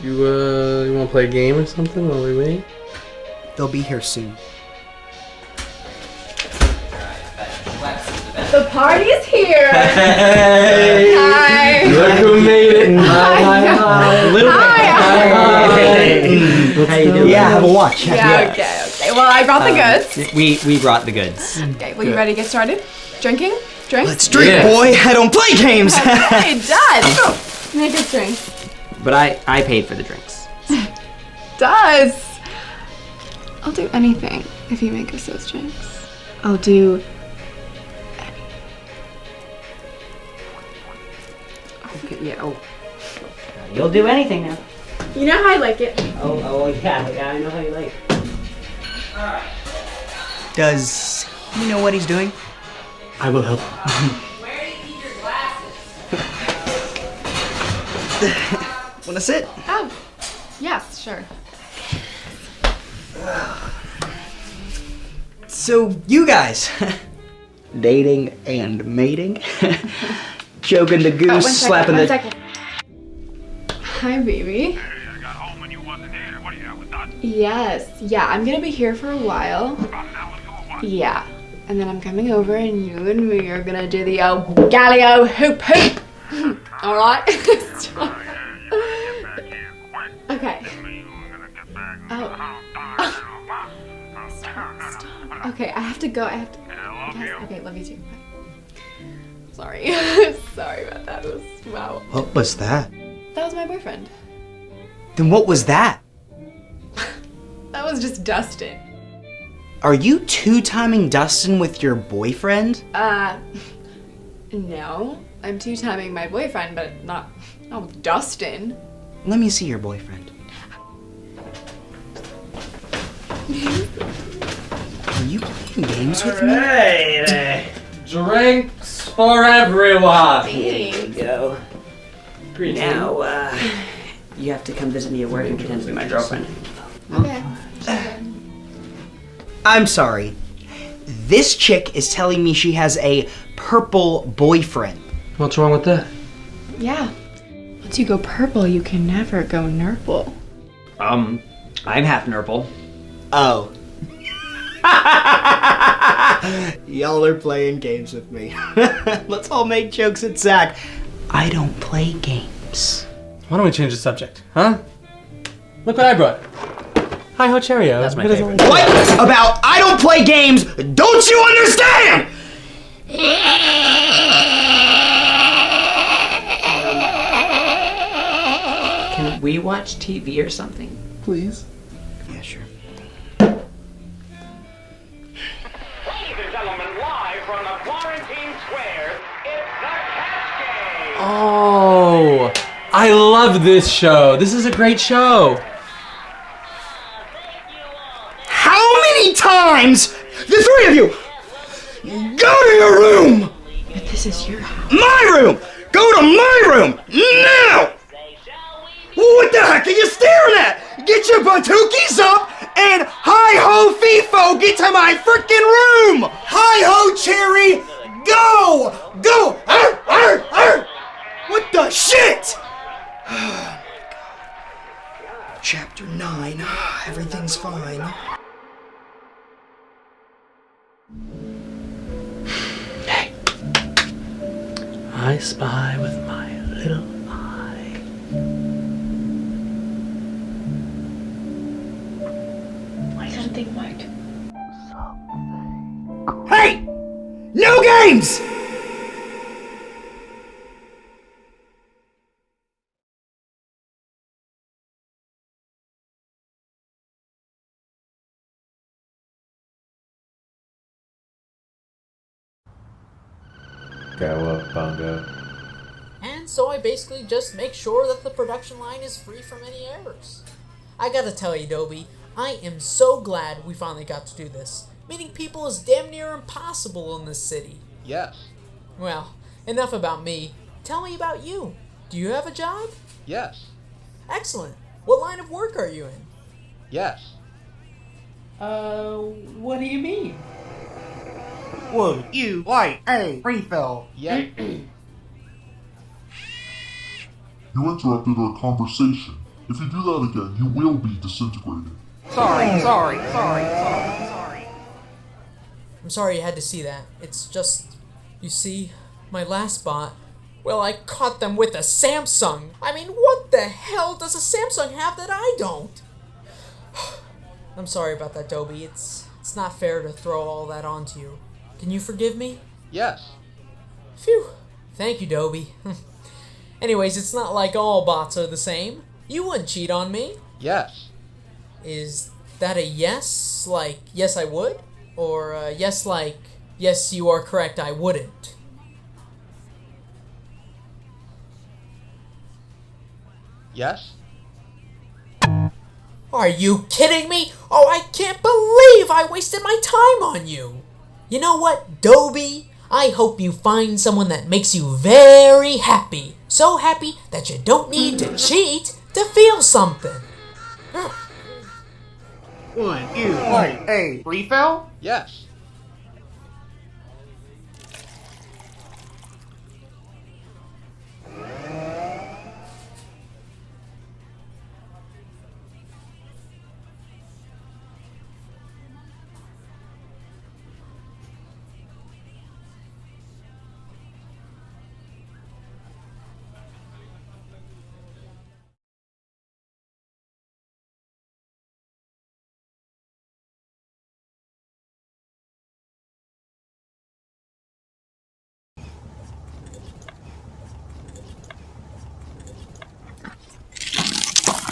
Speaker 2: You want to play a game or something while we wait?
Speaker 21: They'll be here soon.
Speaker 4: The party's here.
Speaker 2: Hey!
Speaker 4: Hi.
Speaker 2: Look who made it!
Speaker 4: Hi.
Speaker 2: Little
Speaker 14: How you doing? Yeah, have a watch.
Speaker 4: Yeah, okay. Well, I brought the goods.
Speaker 14: We brought the goods.
Speaker 4: Okay, well, you ready to get started? Drinking? Drink?
Speaker 21: Let's drink, boy. I don't play games.
Speaker 4: Okay, done.
Speaker 12: Make us drinks.
Speaker 15: But I paid for the drinks.
Speaker 12: Does. I'll do anything if you make us those drinks. I'll do
Speaker 15: Okay, yeah, oh. You'll do anything now.
Speaker 12: You know how I like it.
Speaker 15: Oh, yeah, I know how you like it.
Speaker 21: Does he know what he's doing?
Speaker 2: I will help.
Speaker 21: Wanna sit?
Speaker 12: Oh, yes, sure.
Speaker 21: So, you guys, dating and mating, choking the goose, slapping
Speaker 12: one
Speaker 21: the...
Speaker 12: second. Hi, baby. Yes, yeah, I'm gonna be here for a while. Yeah, and then I'm coming over and you and me are gonna do the old Gallio hoop hoop. Alright? Okay. Oh. Stop. Okay, I have to go. Yes, okay, love you too. Bye. Sorry. Sorry about that. It was, wow.
Speaker 21: What was that?
Speaker 12: That was my boyfriend.
Speaker 21: Then what was that?
Speaker 12: That was just Dustin.
Speaker 21: Are you two-timing Dustin with your boyfriend?
Speaker 12: No. I'm two-timing my boyfriend, but not with Dustin.
Speaker 21: Let me see your boyfriend. Are you playing games with me?
Speaker 5: Hey, drinks for everyone.
Speaker 15: Here you go. Now, you have to come visit me at work and pretend to be my girlfriend.
Speaker 12: Okay.
Speaker 21: I'm sorry. This chick is telling me she has a purple boyfriend.
Speaker 2: What's wrong with that?
Speaker 12: Yeah. Once you go purple, you can never go nurple.
Speaker 15: I'm half nurple.
Speaker 21: Oh. Y'all are playing games with me. Let's all make jokes at Zach. I don't play games.
Speaker 2: Why don't we change the subject, huh? Look what I brought. Hi-ho Cheerio.
Speaker 15: That's my favorite.
Speaker 21: What about I don't play games? Don't you understand?
Speaker 15: Can we watch TV or something?
Speaker 2: Please.
Speaker 21: Yeah, sure.
Speaker 16: Ladies and gentlemen, live from the Quarantine Square, it's the Catch Game!
Speaker 2: Oh, I love this show. This is a great show.
Speaker 21: How many times, the three of you, go to your room?
Speaker 12: But this is your house.
Speaker 21: My room! Go to my room! Now! What the heck are you staring at? Get your batookies up and hi-ho FIFO, get to my freaking room! Hi-ho Cherry, go! Go! Arr, arr, arr. What the shit? Oh my God. Chapter 9, everything's fine.
Speaker 2: Hey. I spy with my little eye.
Speaker 12: Why doesn't think Mike?
Speaker 21: Hey! No games!
Speaker 5: Cowabunga.
Speaker 17: And so I basically just make sure that the production line is free from any errors. I gotta tell you, Dobie, I am so glad we finally got to do this. Meeting people is damn near impossible in this city.
Speaker 21: Yes.
Speaker 17: Well, enough about me. Tell me about you. Do you have a job?
Speaker 21: Yes.
Speaker 17: Excellent. What line of work are you in?
Speaker 21: Yes.
Speaker 17: What do you mean?
Speaker 18: Would you like a refill?
Speaker 21: Yeah.
Speaker 19: You interrupted our conversation. If you do that again, you will be disintegrated.
Speaker 17: Sorry. I'm sorry you had to see that. It's just, you see, my last bot, well, I caught them with a Samsung. I mean, what the hell does a Samsung have that I don't? I'm sorry about that, Dobie. It's not fair to throw all that onto you. Can you forgive me?
Speaker 21: Yes.
Speaker 17: Phew. Thank you, Dobie. Anyways, it's not like all bots are the same. You wouldn't cheat on me.
Speaker 5: Yes.
Speaker 17: Is that a yes, like, yes I would? Or a yes like, yes you are correct, I wouldn't?
Speaker 5: Yes.
Speaker 17: Are you kidding me? Oh, I can't believe I wasted my time on you. You know what, Dobie? I hope you find someone that makes you very happy. So happy that you don't need to cheat to feel something.
Speaker 18: Would you like a refill?
Speaker 5: Yes.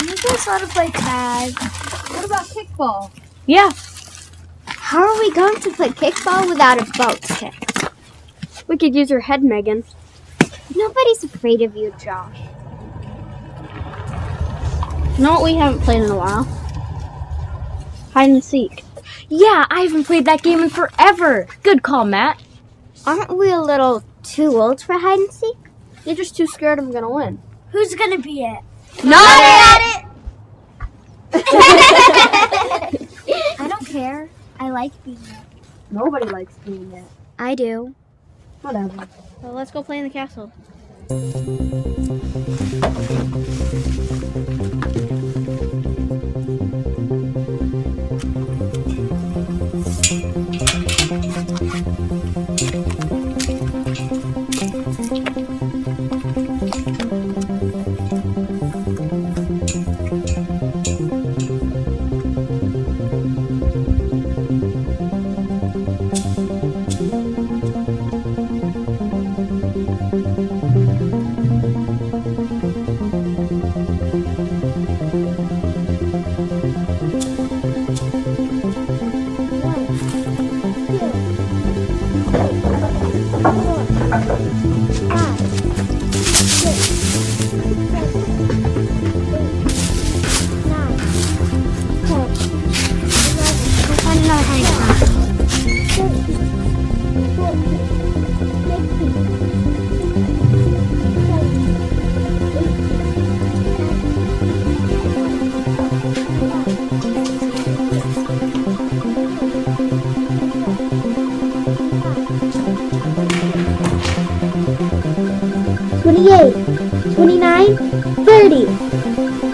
Speaker 1: You guys want to play tag? What about kickball?
Speaker 3: Yeah.
Speaker 1: How are we going to play kickball without a boat stick?
Speaker 3: We could use your head, Megan.
Speaker 1: Nobody's afraid of you, Josh.
Speaker 3: You know what we haven't played in a while? Hide and seek.
Speaker 1: Yeah, I haven't played that game in forever.
Speaker 3: Good call, Matt.
Speaker 1: Aren't we a little too old for hide and seek?
Speaker 3: You're just too scared I'm gonna win.
Speaker 1: Who's gonna be it?
Speaker 3: Not
Speaker 1: at it! I don't care. I like being it.
Speaker 3: Nobody likes being it.
Speaker 1: I do.
Speaker 3: Whatever. Well, let's go play in the castle.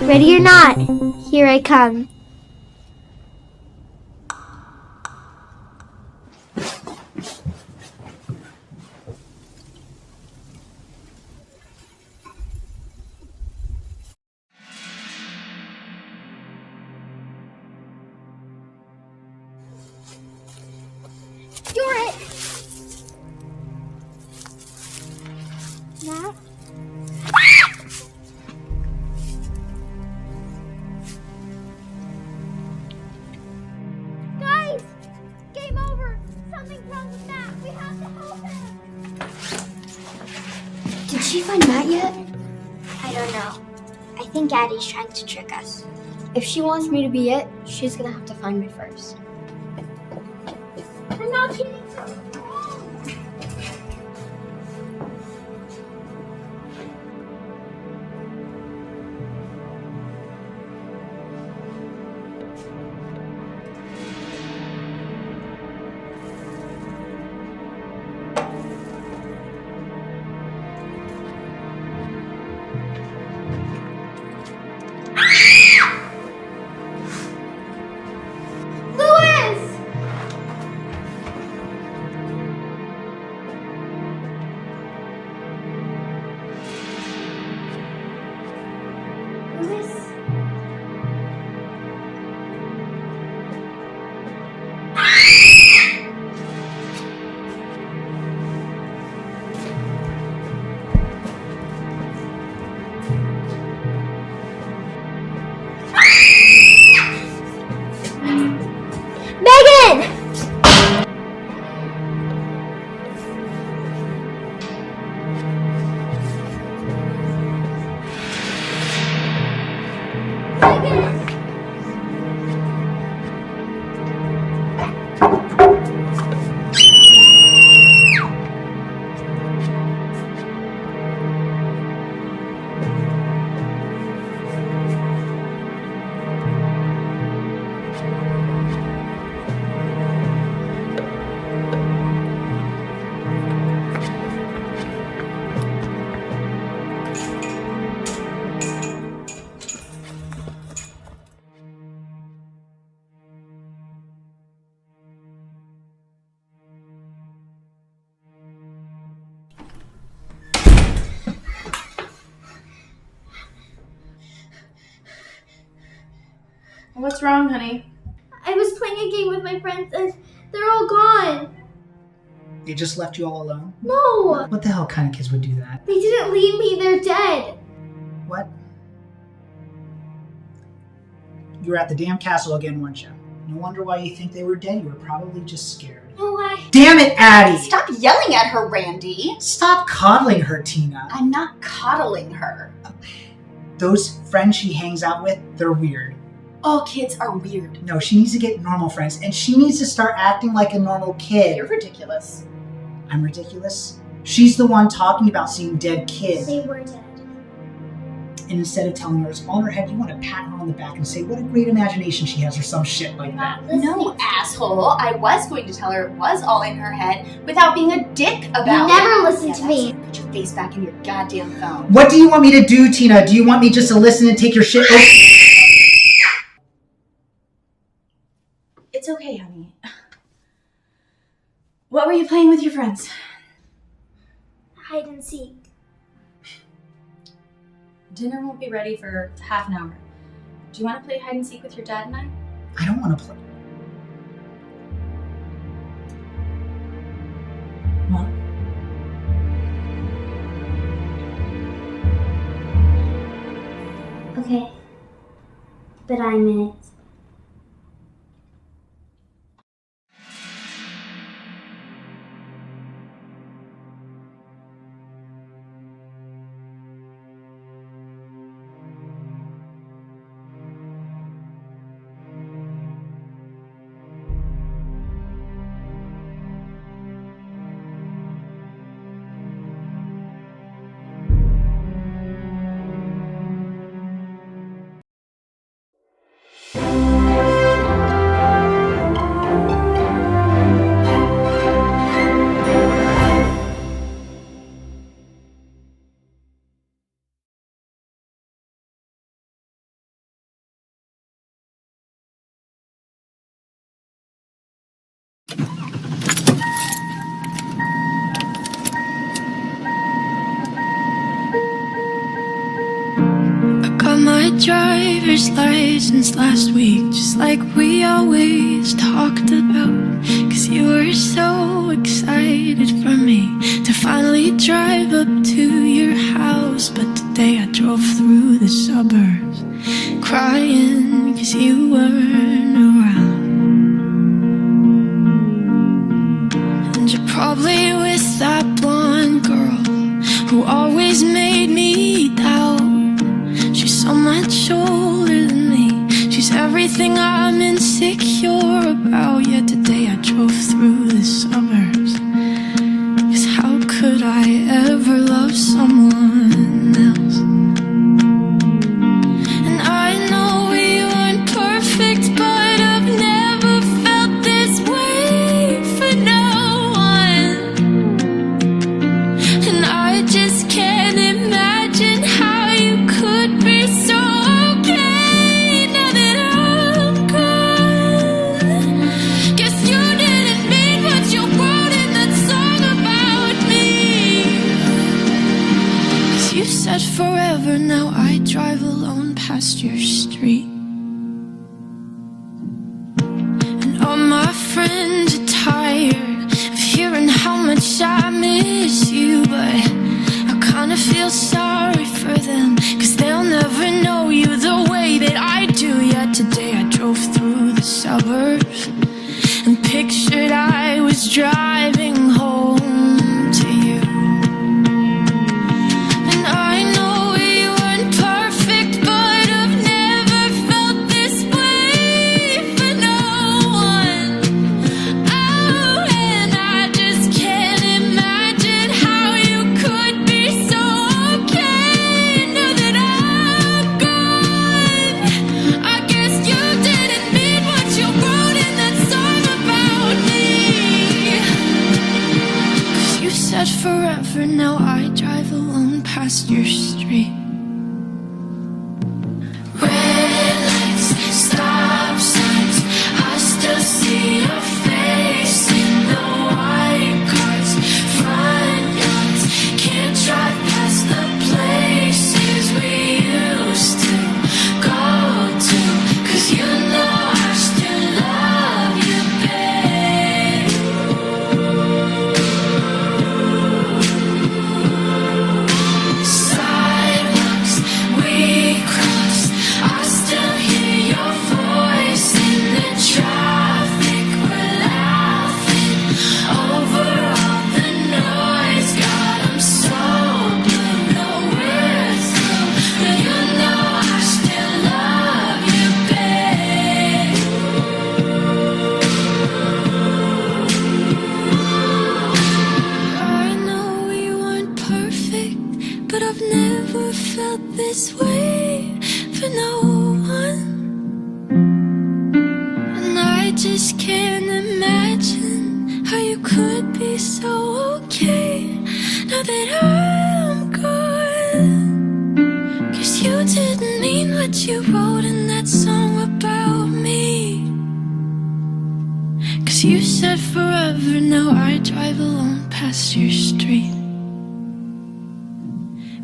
Speaker 1: Ready or not, here I come. You're it! Matt? Guys! Game over! Something's wrong with Matt! We have to help him! Did she find Matt yet? I don't know. I think Addie's trying to trick us.
Speaker 3: If she wants me to be it, she's gonna have to find me first.
Speaker 1: I'm not kidding.
Speaker 7: What's wrong, honey?
Speaker 1: I was playing a game with my friends and they're all gone.
Speaker 9: They just left you all alone?
Speaker 1: No!
Speaker 9: What the hell kind of kids would do that?
Speaker 1: They didn't leave me, they're dead.
Speaker 9: What? You were at the damn castle again, weren't you? No wonder why you think they were dead. You were probably just scared.
Speaker 1: No,
Speaker 9: Damn it, Addie!
Speaker 20: Stop yelling at her, Randy.
Speaker 9: Stop coddling her, Tina.
Speaker 20: I'm not coddling her.
Speaker 9: Those friends she hangs out with, they're weird.
Speaker 20: All kids are weird.
Speaker 9: No, she needs to get normal friends, and she needs to start acting like a normal kid.
Speaker 20: You're ridiculous.
Speaker 9: I'm ridiculous? She's the one talking about seeing dead kids.
Speaker 1: They were dead.
Speaker 9: And instead of telling her it's all in her head, you want to pat her on the back and say what a great imagination she has or some shit like that.
Speaker 20: No, asshole. I was going to tell her it was all in her head without being a dick about it.
Speaker 1: You never listened to me.
Speaker 20: Put your face back in your goddamn phone.
Speaker 9: What do you want me to do, Tina? Do you want me just to listen and take your shit?
Speaker 20: It's okay, honey. What were you playing with your friends?
Speaker 1: Hide and seek.
Speaker 20: Dinner won't be ready for half an hour. Do you want to play hide and seek with your dad and I?
Speaker 9: I don't want to play.
Speaker 20: Well.
Speaker 1: Okay. But I'm in it.
Speaker 22: Got my driver's license last week, just like we always talked about. Cause you were so excited for me to finally drive up to your house. But today I drove through the suburbs crying cause you weren't around. And you're probably with that blonde girl who always made me doubt. She's so much older than me. She's everything I'm insecure about. Yet today I drove through the suburbs. Cause how could I ever love someone else? And I know we weren't perfect, but I've never felt this way for no one. And I just can't imagine how you could be so okay now that I'm gone. Guess you didn't mean what you wrote in that song about me. 'Cause you said forever, now I drive alone past your street. And all my friends are tired of hearing how much I miss you, but I kinda feel sorry for them, 'cause they'll never know you the way that I do. Yet today I drove through the suburbs and pictured I was driving home to you. And I know we weren't perfect, but I've never felt this way for no one. Oh, and I just can't imagine how you could be so okay now that I'm gone. I guess you didn't mean what you wrote in that song about me. 'Cause you said forever, now I drive alone past your street. Red lights, stop signs, I still see your face in the white cars, front yards. Can't drive past the places we used to go to, 'cause you know could be so okay now that I'm gone. 'Cause you didn't mean what you wrote in that song about me. 'Cause you said forever, now I drive alone past your street.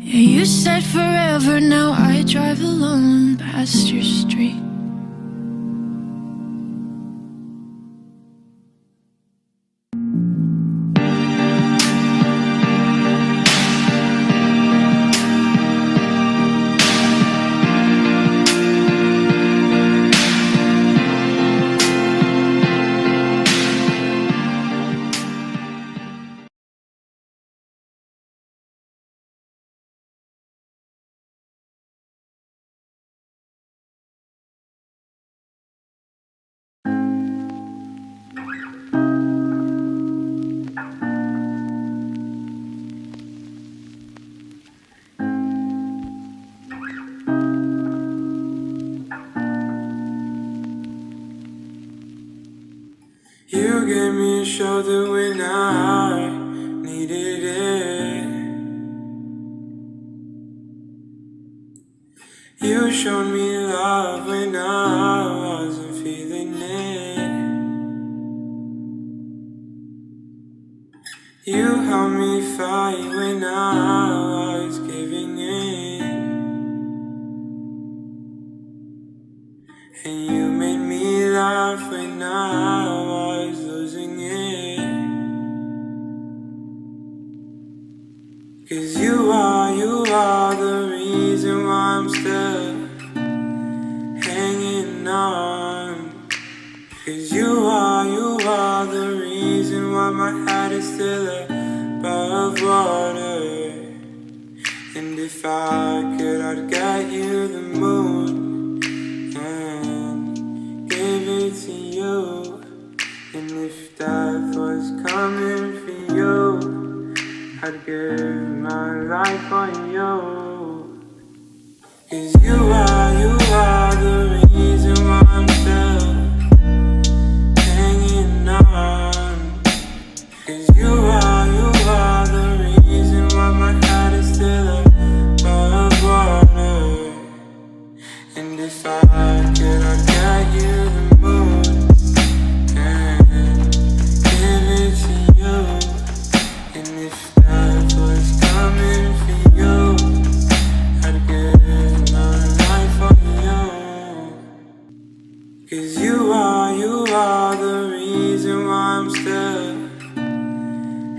Speaker 22: Yeah, you said forever, now I drive alone past your street.
Speaker 7: You gave me a shoulder when I needed it. You showed me love when I wasn't feeling it. You helped me fight when I was giving in. And you made me laugh when I was losing it. 'Cause you are the reason why I'm still hanging on. 'Cause you are the reason why my head is still above water. And if I could, I'd get you the moon and give it to you. And if death was coming for you, I'd give my life on you. 'Cause you are the reason why I'm still hanging on. 'Cause you are the reason why my head is still above water. And if I could, I'd get you the moon and give it to you. And if death was coming for you, I'd give my life on you. 'Cause you are the reason why I'm still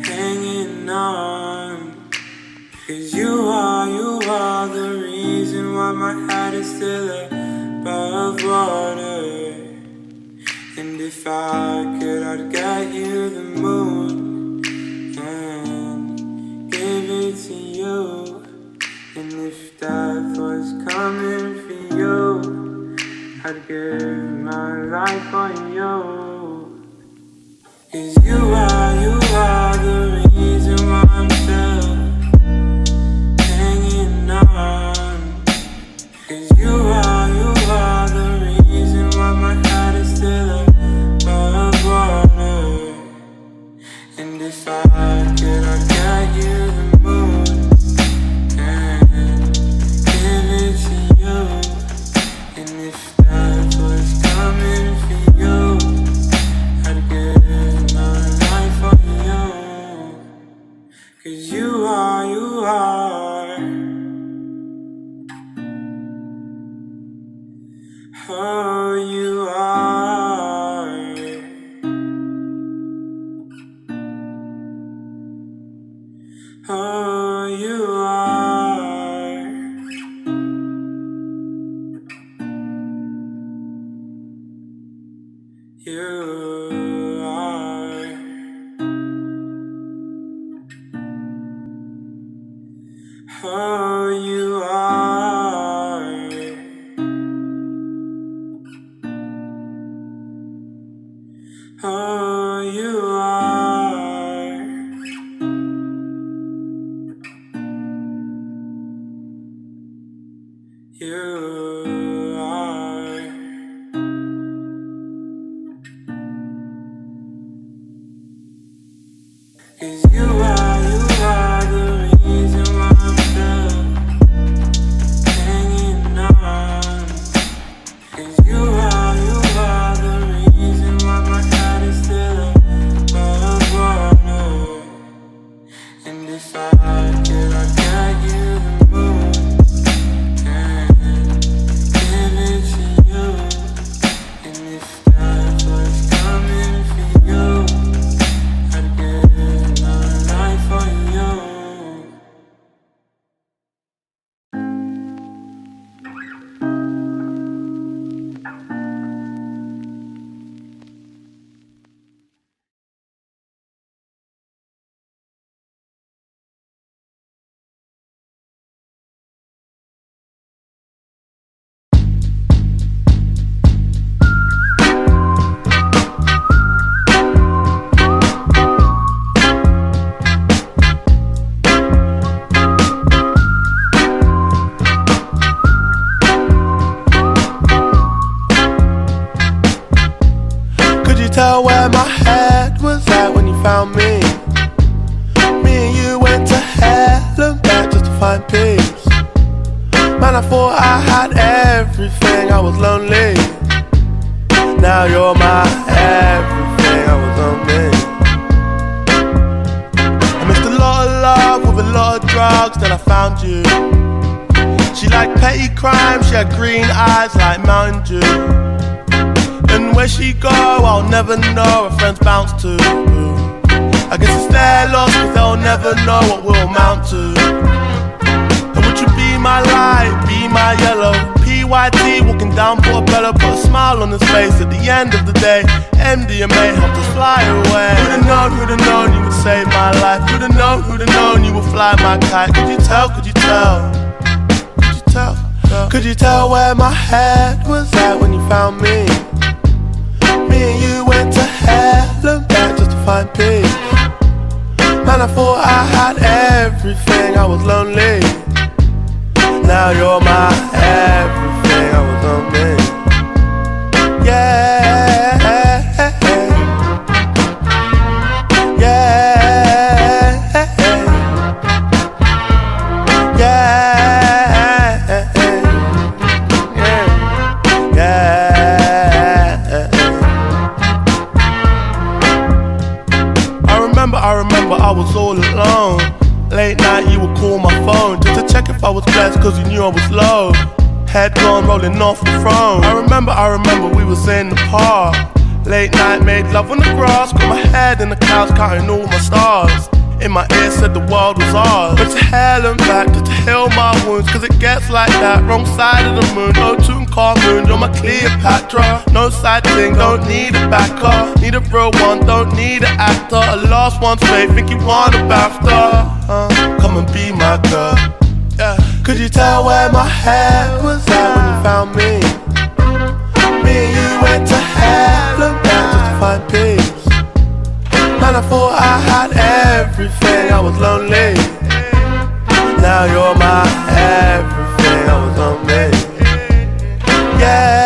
Speaker 7: hanging on. 'Cause you are the reason why my head is still above water. And if I could, I'd get you the moon and give it to you. And if death was coming for you, I'd give my life on you. 'Cause you are the reason why I'm still hanging on. 'Cause you are the reason why my head is still above water. And if I could, I'd get you the moon and give it to you. And if death was coming for you, 'Cause you are the reason why I'm still hanging on. 'Cause you are the reason why my heart is still above water. And if I could, I'd get you the moon and give it to you. And if that was coming for you, I'd give my life for you.
Speaker 8: Could you tell where my head was at when you found me? Me and you went to hell and back just to find peace. Man, I thought I had everything, I was lonely. Now you're my everything, I was on me. I missed a lot of love with a lot of drugs, then I found you. She liked petty crime, she had green eyes like Mountain Dew. And where she go, I'll never know, her friends bounce to. I guess it's their loss, cause they'll never know what we'll amount to. And would you be my light, be my yellow? PYT walking down Portobello, put a smile on his face at the end of the day. MDMA helped us fly away. Who'd have known you would save my life? Who'd have known you would fly my kite? Could you tell, could you tell? Could you tell? Could you tell where my head was at when you found me? Me and you went to hell and back just to find peace. Man, I thought I had everything, I was lonely. Now you're my everything, I was on me. Yeah. I remember I was all alone. Late night you would call my phone just to check if I was blessed, cause you knew I was low. Head gone rolling off the throne. I remember we was in the park. Late night made love on the grass. Got my head in the clouds counting all my stars. In my ear said the world was ours. Went to hell and back just to heal my wounds, cause it gets like that. Wrong side of the moon, no Tutankhamun, you're my Cleopatra. No side thing, don't need a backer. Need a real one, don't need an actor. A lost one's faith, think you want a BAFTA. Come and be my girl. Yeah. Could you tell where my head was at when you found me? Me and you went to hell and back just to find peace. Man, I thought I had everything, I was lonely. Now you're my everything, I was on me. Yeah.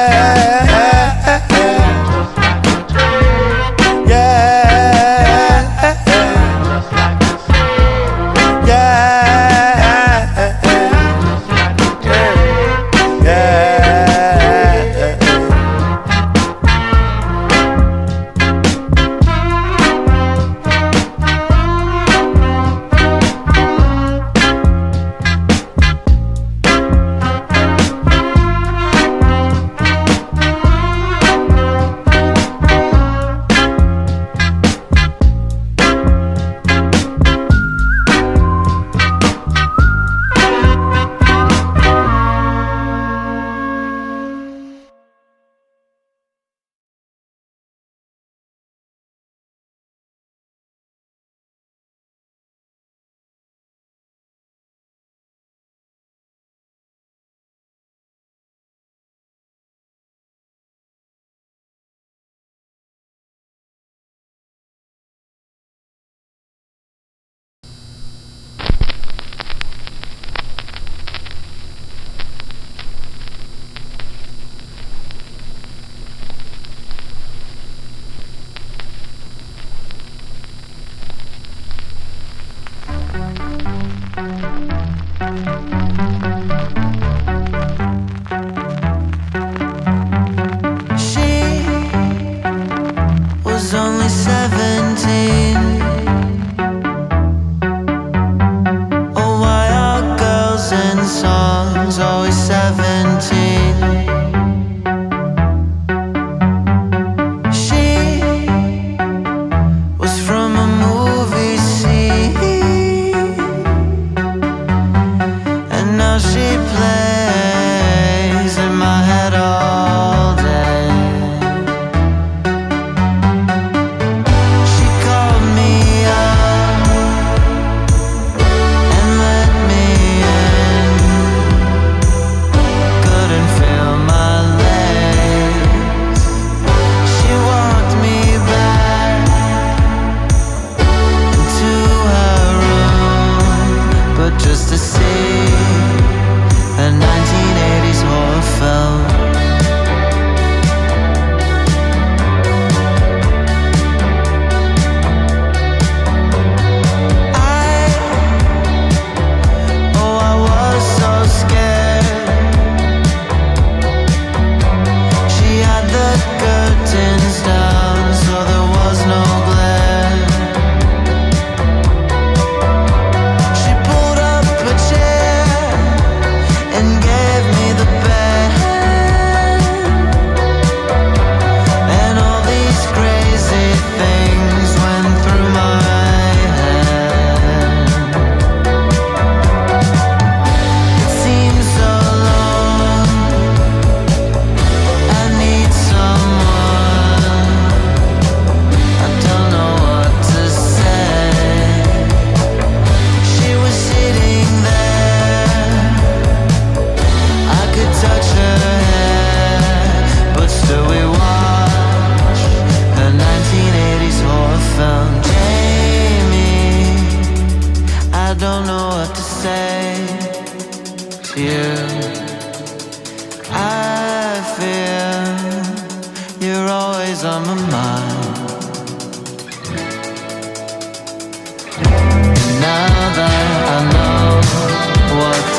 Speaker 7: you. I feel you're always on my mind. Now that I know what